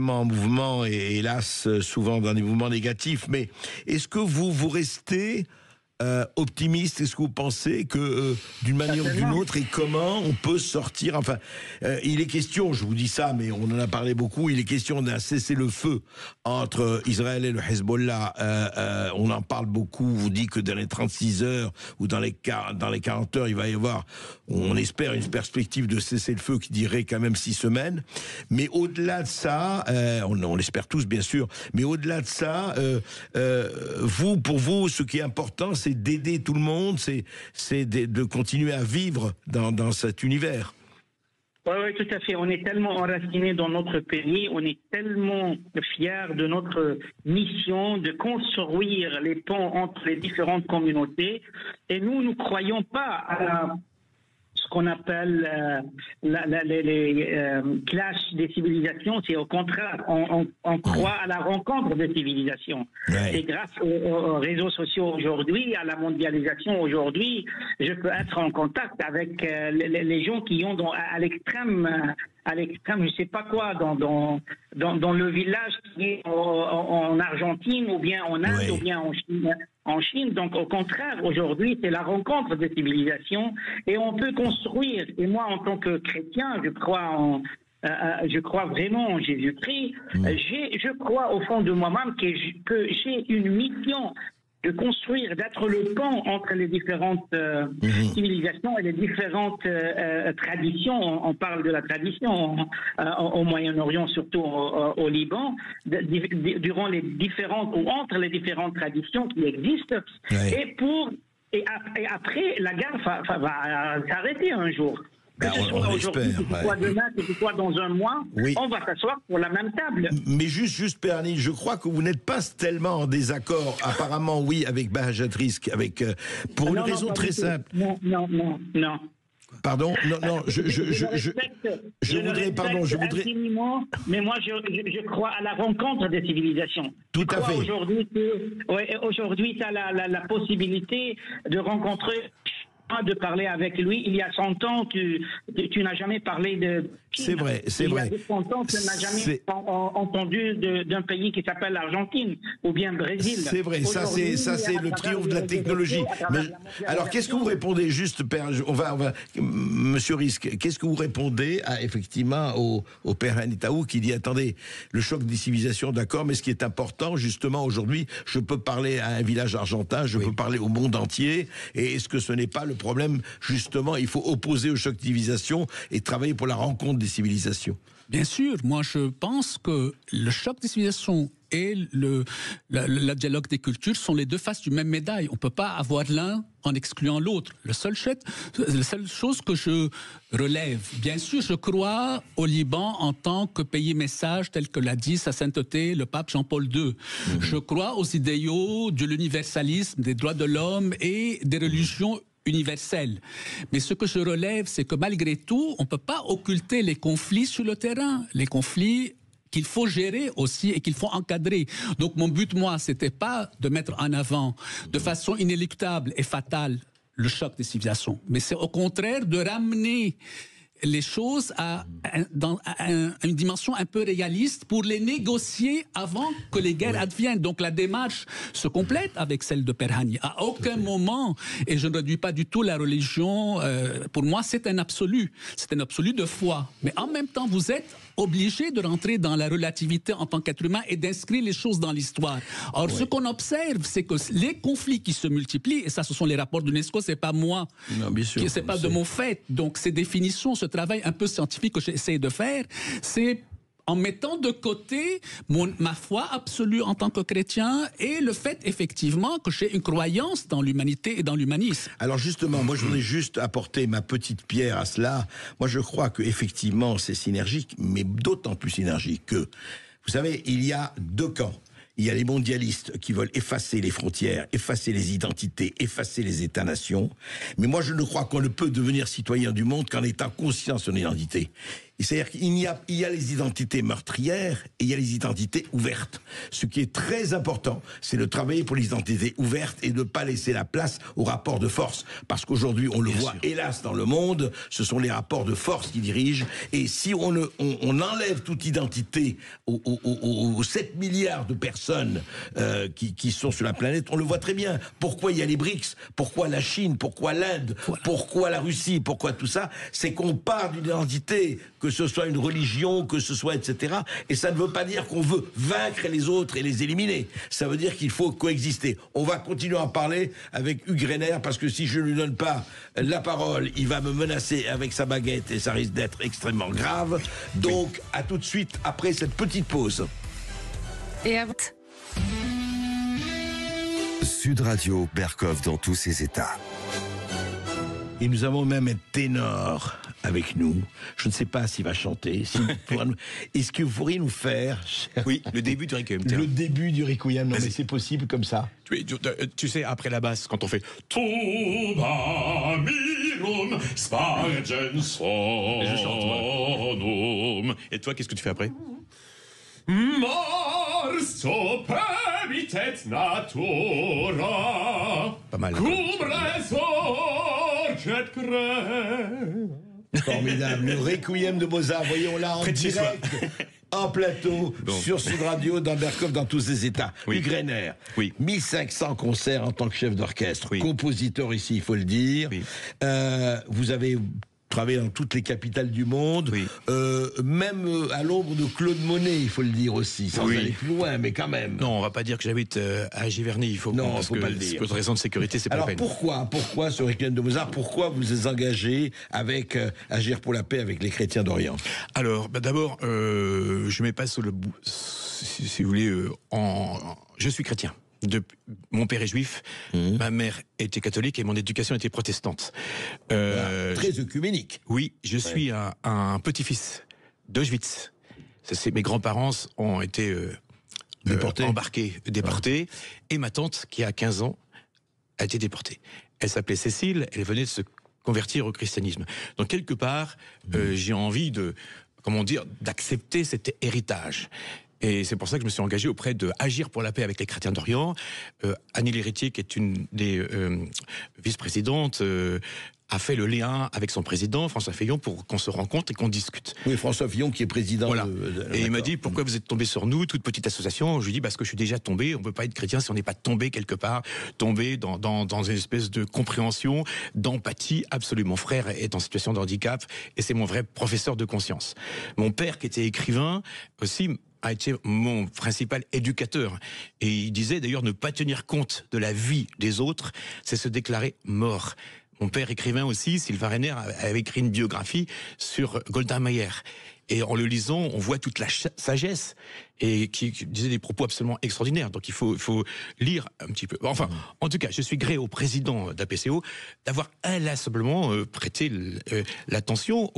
en mouvement et hélas souvent dans des mouvements négatifs, mais est-ce que vous restez optimiste? Est-ce que vous pensez que d'une manière ou d'une autre, et comment on peut sortir, enfin il est question, je vous dis ça, mais on en a parlé beaucoup, il est question d'un cessez-le-feu entre Israël et le Hezbollah, on en parle beaucoup, on vous dit que dans les 36 heures ou dans les 40 heures, il va y avoir, on espère, une perspective de cessez-le-feu qui dirait quand même 6 semaines, mais au-delà de ça, on l'espère tous bien sûr, mais au-delà de ça, pour vous, ce qui est important, c'est d'aider tout le monde, c'est de continuer à vivre dans cet univers. Oui, tout à fait. On est tellement enracinés dans notre pays, on est tellement fiers de notre mission de construire les ponts entre les différentes communautés. Et nous ne croyons pas à ce qu'on appelle les clashs des civilisations. C'est au contraire, on croit à la rencontre des civilisations. Ouais. Et grâce aux réseaux sociaux aujourd'hui, à la mondialisation aujourd'hui, je peux être en contact avec les gens qui ont à l'extrême, je sais pas quoi, dans le village qui est en Argentine, ou bien en Inde, ou bien en Chine. Donc, au contraire, aujourd'hui, c'est la rencontre des civilisations et on peut construire. Et moi, en tant que chrétien, je crois vraiment en Jésus-Christ. Je crois au fond de moi-même que j'ai une mission de construire, d'être le pont entre les différentes civilisations et les différentes traditions. On parle de la tradition au Moyen-Orient, surtout au Liban, durant les différentes ou entre les différentes traditions qui existent. Ouais. Et après, la guerre va s'arrêter un jour. Que ce soit aujourd'hui, que ce soit demain, que ce soit dans un mois, on va s'asseoir pour la même table. Mais juste Père Hani, je crois que vous n'êtes pas tellement en désaccord, apparemment, avec Bahajat Rizk, pour une raison très simple. Non. Pardon, non, je voudrais. Infiniment, mais moi, je crois à la rencontre des civilisations. Tout à fait. Aujourd'hui, tu as la possibilité de rencontrer, de parler avec lui. Il y a 100 ans, tu n'as jamais parlé de... C'est vrai. Il y a 100 ans, tu n'as jamais entendu d'un pays qui s'appelle l'Argentine ou bien Brésil. C'est vrai, ça c'est le triomphe de la technologie. Alors qu'est-ce que vous répondez, juste, Père, Monsieur Rizk, qu'est-ce que vous répondez effectivement au Père Hani Taouk qui dit, attendez, le choc des civilisations, d'accord, mais ce qui est important, justement, aujourd'hui, je peux parler à un village argentin, je peux parler au monde entier, et est-ce que ce n'est pas le problème, justement, il faut opposer au choc de civilisation et travailler pour la rencontre des civilisations? Bien sûr, moi je pense que le choc des civilisations et le dialogue des cultures sont les deux faces du même médaille. On ne peut pas avoir l'un en excluant l'autre. La seule chose que je relève, bien sûr, je crois au Liban en tant que pays message, tel que l'a dit sa sainteté le pape Jean-Paul II. Je crois aux idéaux de l'universalisme, des droits de l'homme et des religions universelle. Mais ce que je relève, c'est que malgré tout, on ne peut pas occulter les conflits sur le terrain. Les conflits qu'il faut gérer aussi et qu'il faut encadrer. Donc mon but, moi, c'était pas de mettre en avant de façon inéluctable et fatale le choc des civilisations, mais c'est au contraire de ramener les choses à une dimension un peu réaliste pour les négocier avant que les guerres adviennent. Donc la démarche se complète avec celle de Perhani. À aucun moment, et je ne réduis pas du tout la religion, pour moi c'est un absolu de foi. Mais en même temps, vous êtes obligé de rentrer dans la relativité en tant qu'être humain et d'inscrire les choses dans l'histoire. Or, ce qu'on observe, c'est que les conflits qui se multiplient, et ça, ce sont les rapports de l'UNESCO, c'est pas moi, c'est pas de mon fait. Donc, ces définitions, ce travail un peu scientifique que j'essaie de faire, c'est en mettant de côté ma foi absolue en tant que chrétien et le fait effectivement que j'ai une croyance dans l'humanité et dans l'humanisme. Alors justement, moi je voudrais juste apporter ma petite pierre à cela. Moi je crois que effectivement c'est synergique, mais d'autant plus synergique que, vous savez, il y a deux camps. Il y a les mondialistes qui veulent effacer les frontières, effacer les identités, effacer les États-nations. Mais moi, je ne crois qu'on ne peut devenir citoyen du monde qu'en étant conscient de son identité. C'est-à-dire qu'il y a les identités meurtrières et il y a les identités ouvertes. Ce qui est très important, c'est de travailler pour les identités ouvertes et de ne pas laisser la place aux rapports de force. Parce qu'aujourd'hui, on le voit, hélas, dans le monde, ce sont les rapports de force qui dirigent. Et si on enlève toute identité aux 7 milliards de personnes qui sont sur la planète, on le voit très bien. Pourquoi il y a les BRICS? Pourquoi la Chine? Pourquoi l'Inde? Pourquoi la Russie? Pourquoi tout ça? C'est qu'on part d'une identité, que ce soit une religion, que ce soit etc. Et ça ne veut pas dire qu'on veut vaincre les autres et les éliminer. Ça veut dire qu'il faut coexister. On va continuer à en parler avec Hugues Reiner, parce que si je ne lui donne pas la parole, il va me menacer avec sa baguette et ça risque d'être extrêmement grave. Donc, à tout de suite après cette petite pause. Et à Sud Radio, Berkov dans tous ses états. Et nous avons même un ténor avec nous. Je ne sais pas s'il va chanter. Est-ce que vous pourriez nous faire... Oui, le début du Requiem. Le début du Requiem, non mais c'est possible comme ça. Tu sais, après la basse, quand on fait... Tuba mirum spargensonum. Et je chante, moi. Et toi, qu'est-ce que tu fais après? Mars opebitet natura. Pas mal. Formidable, le Requiem de Mozart, voyons là en direct, en plateau, sur Sud Radio, dans Berkov, dans tous ses états. Hugues Reiner, 1500 concerts en tant que chef d'orchestre, compositeur ici, il faut le dire. Vous avez travaillé dans toutes les capitales du monde, même à l'ombre de Claude Monet, il faut le dire aussi, sans aller plus loin, mais quand même. Non, on va pas dire que j'habite à Giverny, il faut non, parce faut que pas le dire. pour raison de sécurité, c'est pas la peine. Alors pourquoi ce Requiem de Mozart, pourquoi vous êtes engagé avec Agir pour la paix avec les chrétiens d'Orient? Alors, d'abord, je mets pas sur le bout, si vous voulez, je suis chrétien. Mon père est juif, ma mère était catholique et mon éducation était protestante. Très œcuménique. Oui, je suis un petit-fils d'Auschwitz. Mes grands-parents ont été déportés. Et ma tante, qui a 15 ans, a été déportée. Elle s'appelait Cécile, elle venait de se convertir au christianisme. Donc quelque part, j'ai envie d'accepter cet héritage. Et c'est pour ça que je me suis engagé auprès de Agir pour la paix avec les chrétiens d'Orient. Annie Léritier, qui est une des vice-présidentes, a fait le lien avec son président, François Fillon, pour qu'on se rencontre et qu'on discute. Oui, François Fillon qui est président. Voilà. Et il m'a dit, pourquoi vous êtes tombé sur nous, toute petite association? Je lui ai dit, parce que je suis déjà tombé, on ne peut pas être chrétien si on n'est pas tombé quelque part, tombé dans une espèce de compréhension, d'empathie. Absolument, mon frère est en situation de handicap et c'est mon vrai professeur de conscience. Mon père, qui était écrivain, aussi a été mon principal éducateur. Et il disait d'ailleurs ne pas tenir compte de la vie des autres, c'est se déclarer mort. Mon père écrivain aussi, Sylvain Reiner, avait écrit une biographie sur Golda Meir. Et en le lisant, on voit toute la sagesse et qui disait des propos absolument extraordinaires. Donc il faut lire un petit peu. Enfin, en tout cas, je suis gré au président d'APCO d'avoir inlassablement prêté l'attention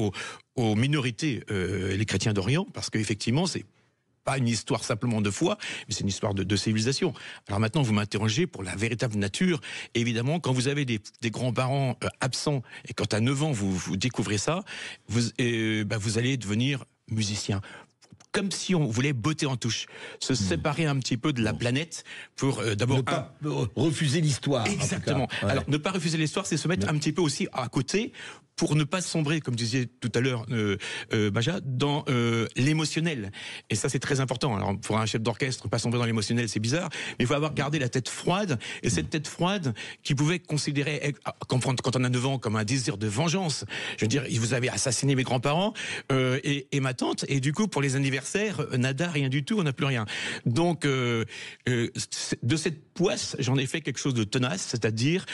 aux minorités, les chrétiens d'Orient, parce qu'effectivement, c'est pas une histoire simplement de foi, mais c'est une histoire de civilisation. Alors maintenant, vous m'interrogez pour la véritable nature. Évidemment, quand vous avez des grands-parents absents, et quand à 9 ans, vous découvrez ça, vous allez devenir musicien. Comme si on voulait botter en touche, se séparer un petit peu de la planète pour d'abord... Ne pas refuser l'histoire. Exactement. Ouais. Alors, ne pas refuser l'histoire, c'est se mettre un petit peu aussi à côté pour ne pas sombrer, comme disait tout à l'heure Baja, dans l'émotionnel. Et ça, c'est très important. Alors, pour un chef d'orchestre, pas sombrer dans l'émotionnel, c'est bizarre, mais il faut avoir gardé la tête froide, et cette tête froide qui pouvait considérer, quand on a 9 ans, comme un désir de vengeance. Je veux dire, vous avez assassiné mes grands-parents et ma tante, et du coup, pour les anniversaires, nada, rien du tout, on n'a plus rien. Donc, de cette poisse, j'en ai fait quelque chose de tenace, c'est-à-dire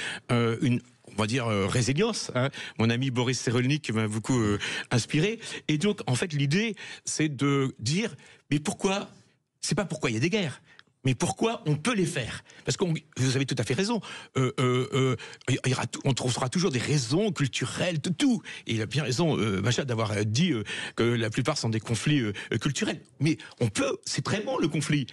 on va dire résilience. Hein. Mon ami Boris Cyrulnik m'a beaucoup inspiré. Et donc, en fait, l'idée, c'est de dire, mais pourquoi? C'est pas pourquoi il y a des guerres, mais pourquoi on peut les faire? Parce que vous avez tout à fait raison. On trouvera toujours des raisons culturelles, tout. Et il a bien raison, Bacha, d'avoir dit que la plupart sont des conflits culturels. Mais on peut, c'est très bon le conflit.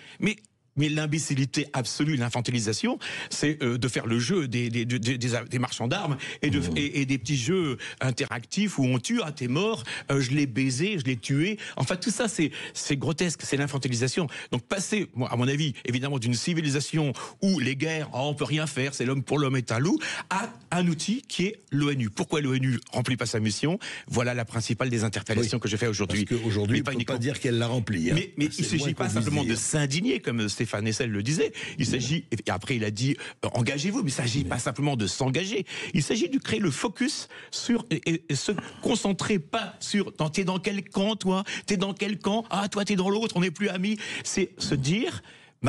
Mais l'imbécilité absolue, l'infantilisation, c'est de faire le jeu des marchands d'armes et des petits jeux interactifs où on tue, t'es mort, je l'ai baisé, je l'ai tué. Enfin, tout ça, c'est grotesque, c'est l'infantilisation. Donc, passer, à mon avis, évidemment, d'une civilisation où les guerres, on peut rien faire, c'est l'homme pour l'homme est un loup, à un outil qui est l'ONU. Pourquoi l'ONU remplit pas sa mission? Voilà la principale des interpellations que je fais aujourd'hui. Parce qu'aujourd'hui, on ne peut pas dire qu'elle l'a remplie. Hein. Mais il ne s'agit pas simplement de s'indigner, comme Stéphane Hessel le disait. Il s'agit, et après il a dit engagez-vous, mais il ne s'agit pas simplement de s'engager. Il s'agit de créer le focus sur et se concentrer pas sur t'es dans quel camp toi, t'es dans quel camp, ah toi t'es dans l'autre, on n'est plus amis. C'est se dire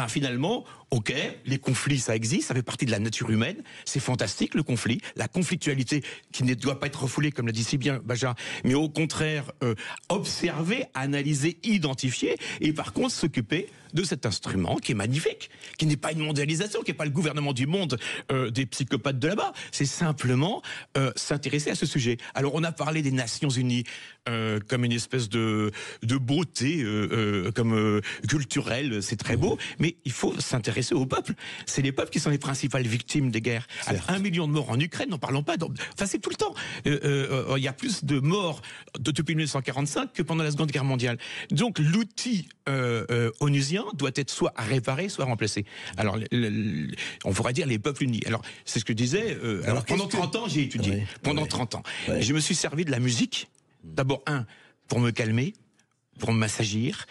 finalement, ok, les conflits, ça existe, ça fait partie de la nature humaine, c'est fantastique le conflit, la conflictualité qui ne doit pas être refoulée, comme l'a dit si bien Baja, mais au contraire, observer, analyser, identifier, et par contre s'occuper de cet instrument qui est magnifique, qui n'est pas une mondialisation, qui n'est pas le gouvernement du monde des psychopathes de là-bas, c'est simplement s'intéresser à ce sujet. Alors on a parlé des Nations Unies comme une espèce de beauté comme culturelle, c'est très beau, mais il faut s'intéresser au peuple. C'est les peuples qui sont les principales victimes des guerres. Alors, 1 million de morts en Ukraine, n'en parlons pas. Enfin, c'est tout le temps. Il y a plus de morts depuis 1945 que pendant la Seconde Guerre mondiale. Donc, l'outil onusien doit être soit réparé, soit remplacé. Alors, on pourrait dire les peuples unis. Alors, c'est ce que je disais. Alors pendant 30 ans, j'ai étudié. Pendant 30 ans. Et je me suis servi de la musique. D'abord, pour me calmer, pour m'assagir,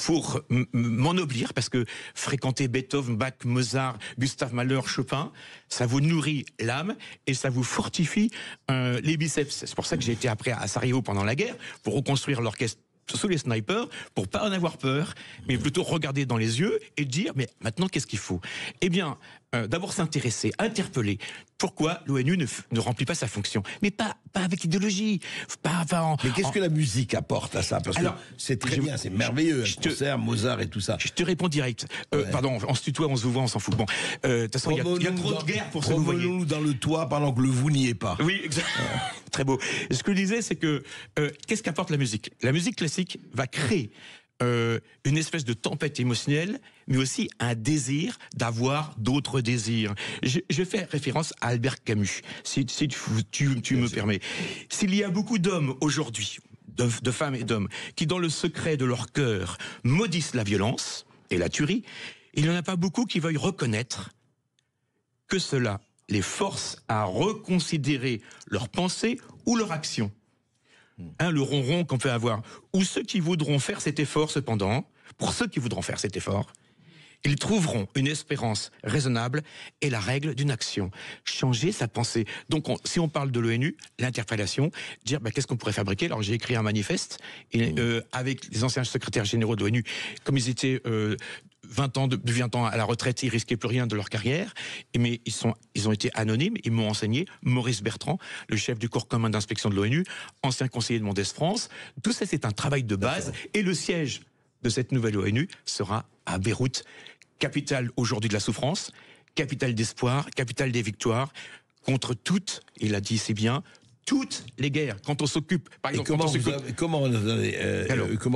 pour m'ennoblir, parce que fréquenter Beethoven, Bach, Mozart, Gustave Mahler, Chopin, ça vous nourrit l'âme et ça vous fortifie les biceps. C'est pour ça que j'ai été après à Sarajevo pendant la guerre, pour reconstruire l'orchestre sous les snipers, pour pas en avoir peur, mais plutôt regarder dans les yeux et dire, mais maintenant, qu'est-ce qu'il faut? Eh bien, d'abord s'intéresser, interpeller. Pourquoi l'ONU ne remplit pas sa fonction? Mais pas avec idéologie. Mais qu'est-ce que la musique apporte à ça? Parce que c'est très bien, c'est merveilleux. Concert, Mozart et tout ça. Je te réponds direct. Pardon, on se tutoie, on se voit, on s'en fout. Bon, de toute façon, il y a trop de guerre pour se vous voyez. Nous dans le toit pendant que le vous n'y est pas. Oui, exactement. Très beau. Et ce que je disais, c'est que qu'est-ce qu'apporte la musique? La musique classique va créer une espèce de tempête émotionnelle, mais aussi un désir d'avoir d'autres désirs. Je fais référence à Albert Camus, si tu me permets. S'il y a beaucoup d'hommes aujourd'hui, de femmes et d'hommes, qui dans le secret de leur cœur maudissent la violence et la tuerie, il n'y en a pas beaucoup qui veuillent reconnaître que cela les force à reconsidérer leurs pensées ou leurs actions. Le ronron qu'on peut avoir. Ou ceux qui voudront faire cet effort, cependant, pour ceux qui voudront faire cet effort, ils trouveront une espérance raisonnable et la règle d'une action. Changer sa pensée. Donc, si on parle de l'ONU, l'interpellation, dire qu'est-ce qu'on pourrait fabriquer. Alors, j'ai écrit un manifeste avec les anciens secrétaires généraux de l'ONU, comme ils étaient 20 ans à la retraite, ils risquaient plus rien de leur carrière, mais ils ont été anonymes, ils m'ont enseigné. Maurice Bertrand, le chef du corps commun d'inspection de l'ONU, ancien conseiller de Mendès France. Tout ça, c'est un travail de base. Et le siège de cette nouvelle ONU sera à Beyrouth, capitale aujourd'hui de la souffrance, capitale d'espoir, capitale des victoires, contre toutes, il a dit si bien, toutes les guerres. Quand on s'occupe, par exemple, comment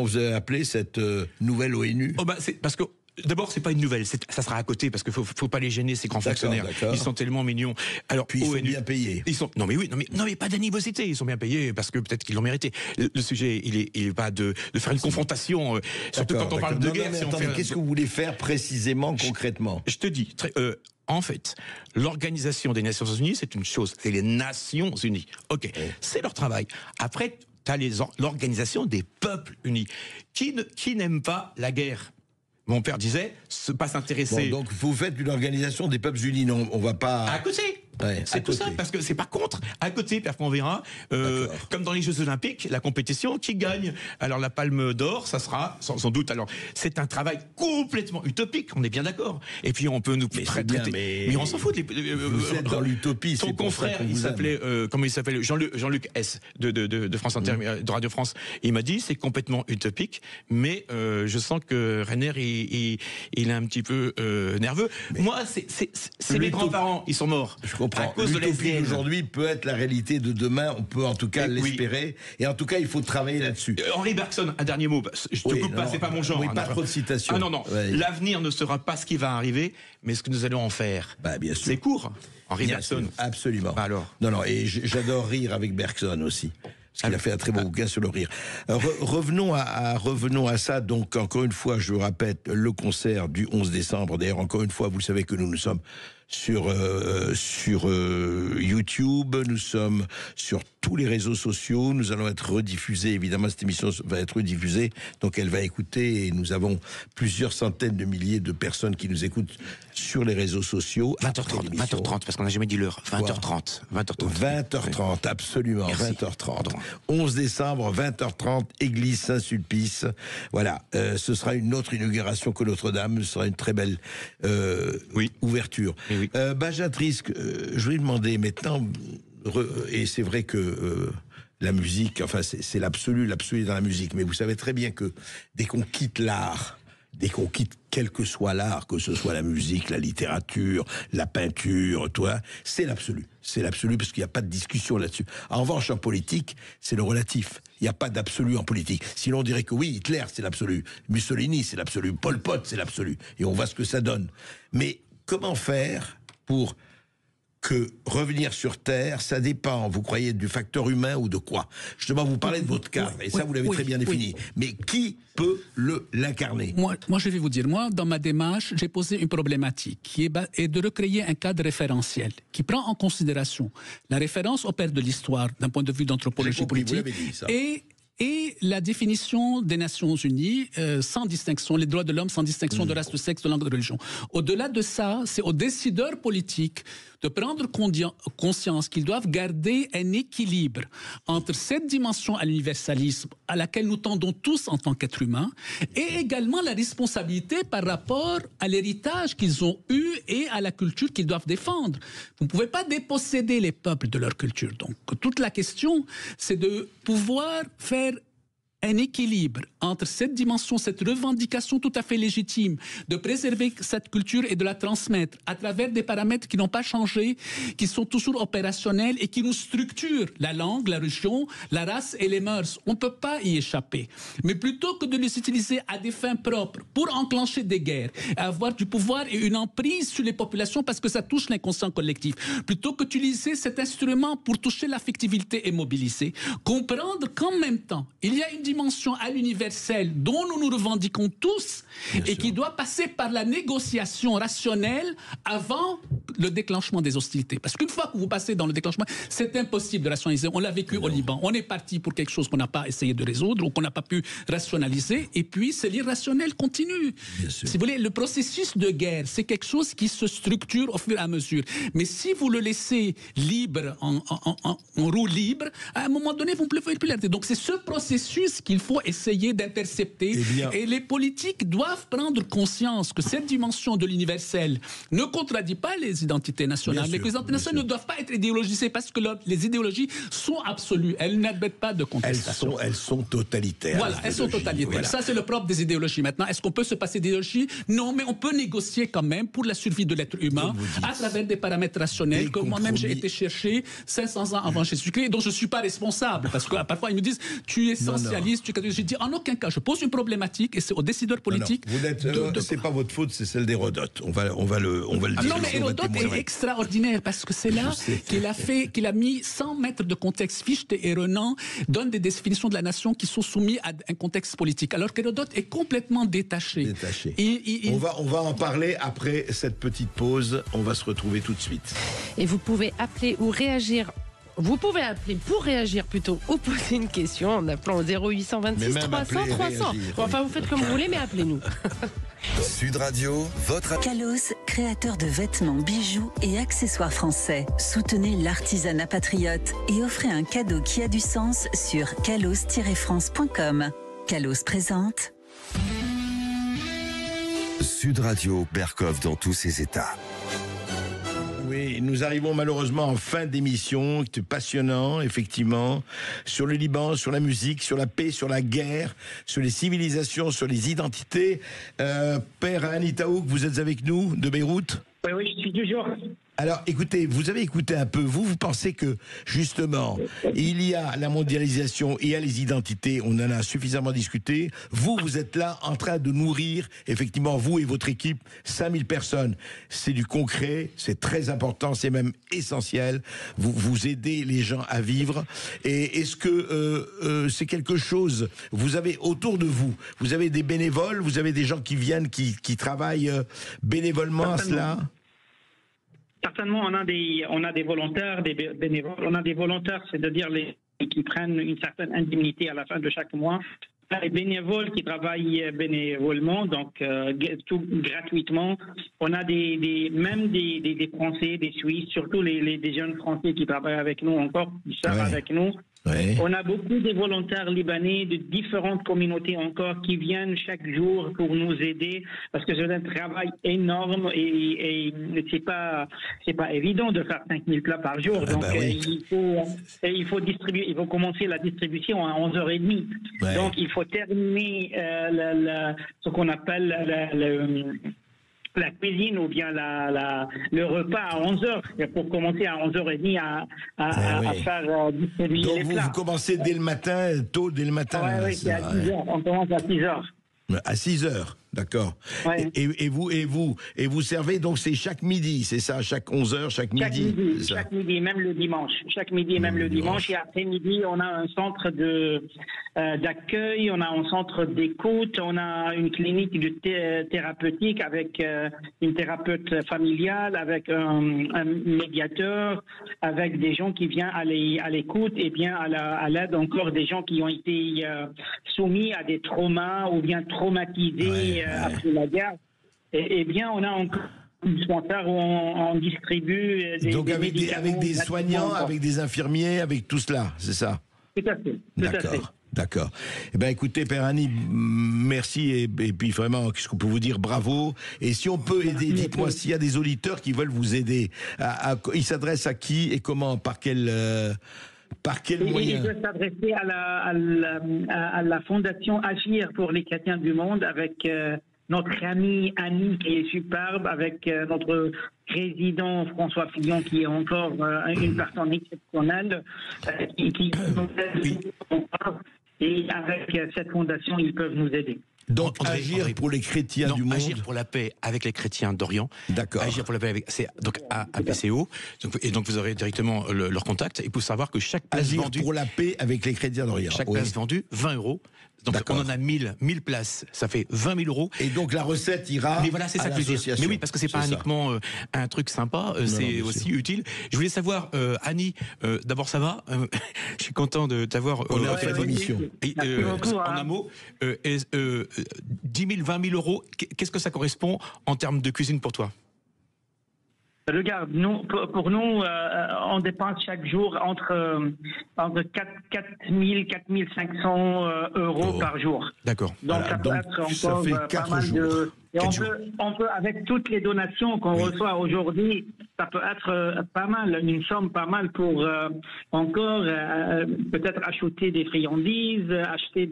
vous avez appelé cette nouvelle ONU? C'est parce que d'abord, c'est pas une nouvelle, ça sera à côté parce qu'il faut pas les gêner, ces grands fonctionnaires. Ils sont tellement mignons. Alors, puis ils sont bien payés. Non mais pas d'animosité, ils sont bien payés parce que peut-être qu'ils l'ont mérité. Le sujet, il est pas de faire une confrontation, surtout quand on parle de guerre. Qu'est-ce que vous voulez faire précisément, concrètement? Je te dis, en fait, l'Organisation des Nations Unies, c'est une chose, c'est les Nations Unies. Ok, c'est leur travail. Après, tu as l'Organisation des Peuples Unis, qui n'aiment pas la guerre. Mon père disait, pas s'intéresser. Donc vous faites une organisation des peuples unis, non? On va pas. À côté. C'est tout ça, parce que c'est pas contre. À côté, puis après on verra. Comme dans les Jeux Olympiques, la compétition, qui gagne? Alors la Palme d'Or, ça sera sans doute. Alors c'est un travail complètement utopique, on est bien d'accord. Et puis on peut nous traiter. Mais on s'en fout. Vous êtes dans l'utopie. Son confrère, il s'appelait comment il s'appelle? Jean-Luc S de France Inter, de Radio France. Il m'a dit c'est complètement utopique, mais je sens que Rainer il est un petit peu nerveux. Moi, c'est mes grands-parents, ils sont morts. À cause de l'utopie d'aujourd'hui peut être la réalité de demain, on peut en tout cas l'espérer, et en tout cas il faut travailler là-dessus. Henri Bergson, un dernier mot, je te coupe pas, c'est pas mon genre. Oui, pas trop de citations. Ah non, l'avenir ne sera pas ce qui va arriver, mais ce que nous allons en faire. Bien sûr. C'est court, Henri Bergson. Absolument. Alors. Non, et j'adore rire avec Bergson aussi. Parce qu'il a fait un très beau bouquin sur le rire. Revenons à ça. Donc, encore une fois, je répète, le concert du 11 décembre. D'ailleurs, encore une fois, vous savez que nous sommes sur YouTube, nous sommes sur tous les réseaux sociaux, nous allons être rediffusés, évidemment cette émission va être rediffusée, donc elle va écouter, et nous avons plusieurs centaines de milliers de personnes qui nous écoutent sur les réseaux sociaux. 20h30, parce qu'on n'a jamais dit l'heure. 20h30. 20h30, absolument. Merci. 20h30. 11 décembre, 20h30, église Saint-Sulpice. Voilà, ce sera une autre inauguration que Notre-Dame, ce sera une très belle ouverture. Béatrice, je voulais demander maintenant, et c'est vrai que la musique, enfin c'est l'absolu dans la musique, mais vous savez très bien que dès qu'on quitte l'art, dès qu'on quitte quel que soit l'art, que ce soit la musique, la littérature, la peinture, c'est l'absolu. C'est l'absolu parce qu'il n'y a pas de discussion là-dessus. En revanche, en politique, c'est le relatif. Il n'y a pas d'absolu en politique. Sinon, on dirait que oui, Hitler, c'est l'absolu. Mussolini, c'est l'absolu. Pol Pot, c'est l'absolu. Et on voit ce que ça donne. Mais comment faire pour que revenir sur Terre, ça dépend, vous croyez, du facteur humain ou de quoi? Justement, vous parlez de votre cas, et ça, vous l'avez très bien défini. Mais qui peut l'incarner? Moi, je vais vous dire, dans ma démarche, j'ai posé une problématique qui est de recréer un cadre référentiel qui prend en considération la référence au père de l'histoire d'un point de vue d'anthropologie politique et la définition des Nations Unies sans distinction, les droits de l'homme sans distinction de race, de sexe, de langue, de religion. Au-delà de ça, c'est aux décideurs politiques de prendre conscience qu'ils doivent garder un équilibre entre cette dimension à l'universalisme à laquelle nous tendons tous en tant qu'êtres humains et également la responsabilité par rapport à l'héritage qu'ils ont eu et à la culture qu'ils doivent défendre. Vous ne pouvez pas déposséder les peuples de leur culture. Donc toute la question, c'est de pouvoir faire un équilibre entre cette dimension, cette revendication tout à fait légitime de préserver cette culture et de la transmettre à travers des paramètres qui n'ont pas changé, qui sont toujours opérationnels et qui nous structurent la langue, la religion, la race et les mœurs. On ne peut pas y échapper. Mais plutôt que de les utiliser à des fins propres pour enclencher des guerres, avoir du pouvoir et une emprise sur les populations parce que ça touche l'inconscient collectif, plutôt qu'utiliser cet instrument pour toucher l'affectivité et mobiliser, comprendre qu'en même temps, il y a une dimension à l'universel dont nous nous revendiquons tous et qui doit passer par la négociation rationnelle avant le déclenchement des hostilités. Parce qu'une fois que vous passez dans le déclenchement, c'est impossible de rationaliser. On l'a vécu au Liban. On est parti pour quelque chose qu'on n'a pas essayé de résoudre ou qu'on n'a pas pu rationaliser et puis c'est l'irrationnel continue. Si vous voulez, le processus de guerre, c'est quelque chose qui se structure au fur et à mesure. Mais si vous le laissez libre, en roue libre, à un moment donné, vous ne pouvez plus l'arrêter. Donc c'est ce processus qu'il faut essayer d'intercepter. Et les politiques doivent prendre conscience que cette dimension de l'universel ne contradit pas les identités nationales. Bien Les sûr, identités nationales ne doivent pas être idéologisées parce que les idéologies sont absolues. Elles n'admettent pas de contestation. Elles sont totalitaires. Voilà, elles sont totalitaires. Voilà. Ça, c'est le propre des idéologies. Maintenant, est-ce qu'on peut se passer d'idéologie? Non, mais on peut négocier quand même pour la survie de l'être humain à travers des paramètres rationnels que moi-même j'ai été chercher 500 ans avant Jésus-Christ, dont je ne suis pas responsable. Parce que parfois, ils me disent, tu es essentialiste, tu es catholique. J'ai dit, en aucun cas, je pose une problématique et c'est aux décideurs politiques. C'est pas votre faute, c'est celle d'Hérodote. On va le dire. Non, mais Hérodote est extraordinaire parce que c'est là qu'il a mis, sans mettre de contexte, Fichte et Renan donnent des définitions de la nation qui sont soumises à un contexte politique. Alors qu'Hérodote est complètement détaché. On va en parler après cette petite pause. On va se retrouver tout de suite. Et vous pouvez appeler ou réagir. Vous pouvez appeler pour réagir plutôt ou poser une question en appelant au 0826 300 300. Enfin, vous faites comme vous voulez, mais appelez-nous. Sud Radio, votre... Kalos, créateur de vêtements, bijoux et accessoires français. Soutenez l'artisanat patriote et offrez un cadeau qui a du sens sur kalos-france.com. Kalos présente Sud Radio, Berkov dans tous ses états. Oui, nous arrivons malheureusement en fin d'émission. C'était passionnant, effectivement, sur le Liban, sur la musique, sur la paix, sur la guerre, sur les civilisations, sur les identités. Père Hani Taouk, vous êtes avec nous de Beyrouth? Oui, je suis toujours. Alors, écoutez, vous avez écouté un peu. Vous pensez que, justement, il y a la mondialisation, il y a les identités, on en a suffisamment discuté. Vous êtes là en train de nourrir, effectivement, vous et votre équipe, 5000 personnes. C'est du concret, c'est très important, c'est même essentiel. Vous aidez les gens à vivre. Et est-ce que c'est quelque chose, vous avez autour de vous, vous avez des bénévoles, vous avez des gens qui viennent, qui travaillent bénévolement à cela? Certainement, on a des volontaires, des bénévoles. On a des volontaires, c'est-à-dire les qui prennent une certaine indemnité à la fin de chaque mois. On a des bénévoles qui travaillent bénévolement, donc tout gratuitement. On a même des Français, des Suisses, surtout des jeunes Français qui travaillent avec nous encore, qui servent avec nous. Ouais. On a beaucoup de volontaires libanais de différentes communautés encore qui viennent chaque jour pour nous aider parce que c'est un travail énorme et c'est pas évident de faire 5000 plats par jour. Donc il faut distribuer, il faut commencer la distribution à 11h30. Ouais. Donc il faut terminer ce qu'on appelle la cuisine ou bien le repas à 11h pour commencer à 11h30 à faire distribuer donc les plats. Vous commencez dès le matin, tôt dès le matin. Oui, c'est à 6h. On commence à 6h. À 6h, d'accord. Ouais. Et vous servez, donc c'est chaque midi, c'est ça, chaque 11h, chaque midi. Chaque midi, même le dimanche. Chaque midi, même le dimanche. Et après-midi, on a un centre d'accueil, on a un centre d'écoute, on a une clinique de thérapeutique avec une thérapeute familiale, avec un médiateur, avec des gens qui viennent à l'écoute et bien à l'aide encore des gens qui ont été soumis à des traumas ou bien traumatisés après la guerre. Et bien, on a encore un dispensaire où on distribue donc avec des soignants, avec des infirmiers, avec tout cela, c'est ça? Tout à fait. D'accord. D'accord. Eh bien, écoutez, Père Hani, merci et puis vraiment, qu'est-ce qu'on peut vous dire? Bravo. Et si on peut aider, dites-moi s'il y a des auditeurs qui veulent vous aider. Ils s'adressent à qui et comment? Par quel moyen? Il peut s'adresser à la Fondation Agir pour les chrétiens du monde avec notre ami Annie qui est superbe, avec notre président François Fillon qui est encore une personne exceptionnelle qui nous aide. Et avec cette fondation, ils peuvent nous aider. Donc agir pour les chrétiens du monde. Agir pour la paix avec les chrétiens d'Orient. D'accord. Agir pour la paix c'est donc APCO. Et donc vous aurez directement leur contact. Et pour savoir que chaque place agir vendue pour la paix avec les chrétiens d'Orient. Chaque place vendue 20 €. Donc on en a 1000 places, ça fait 20 000 €. Et donc la recette ira mais voilà, c'est ça que je veux dire. Mais oui, parce que c'est pas uniquement un truc sympa, c'est aussi utile. Je voulais savoir, Annie, d'abord ça va je suis content de t'avoir fait l'émission. En un mot, 10 000, 20 000 €, qu'est-ce que ça correspond en termes de cuisine pour toi? Regarde, pour nous, on dépense chaque jour entre 4 000 4 500 euros par jour. D'accord. Donc ça peut être encore pas mal de... Et on peut, avec toutes les donations qu'on reçoit aujourd'hui, ça peut être pas mal, une somme pas mal pour encore peut-être acheter des friandises, acheter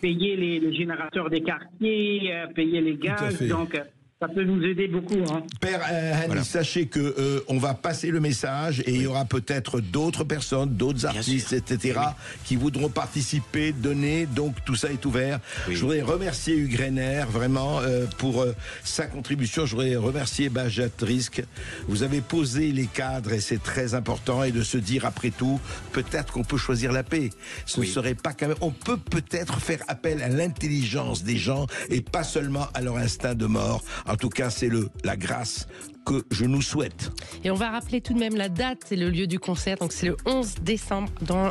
payer les générateurs des quartiers, payer les gaz. Donc ça peut nous aider beaucoup. Père Hani, sachez que on va passer le message et il y aura peut-être d'autres personnes, d'autres artistes, etc., qui voudront participer, donner. Donc tout ça est ouvert. Je voudrais remercier Hugues Reiner vraiment pour sa contribution. Je voudrais remercier Bajat Rizk. Vous avez posé les cadres et c'est très important. Et de se dire après tout, peut-être qu'on peut choisir la paix. Ce ne serait pas quand même. On peut peut-être faire appel à l'intelligence des gens et pas seulement à leur instinct de mort. En tout cas, c'est la grâce que je nous souhaite. Et on va rappeler tout de même la date et le lieu du concert. Donc c'est le 11 décembre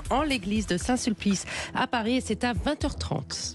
en l'église de Saint-Sulpice à Paris et c'est à 20h30.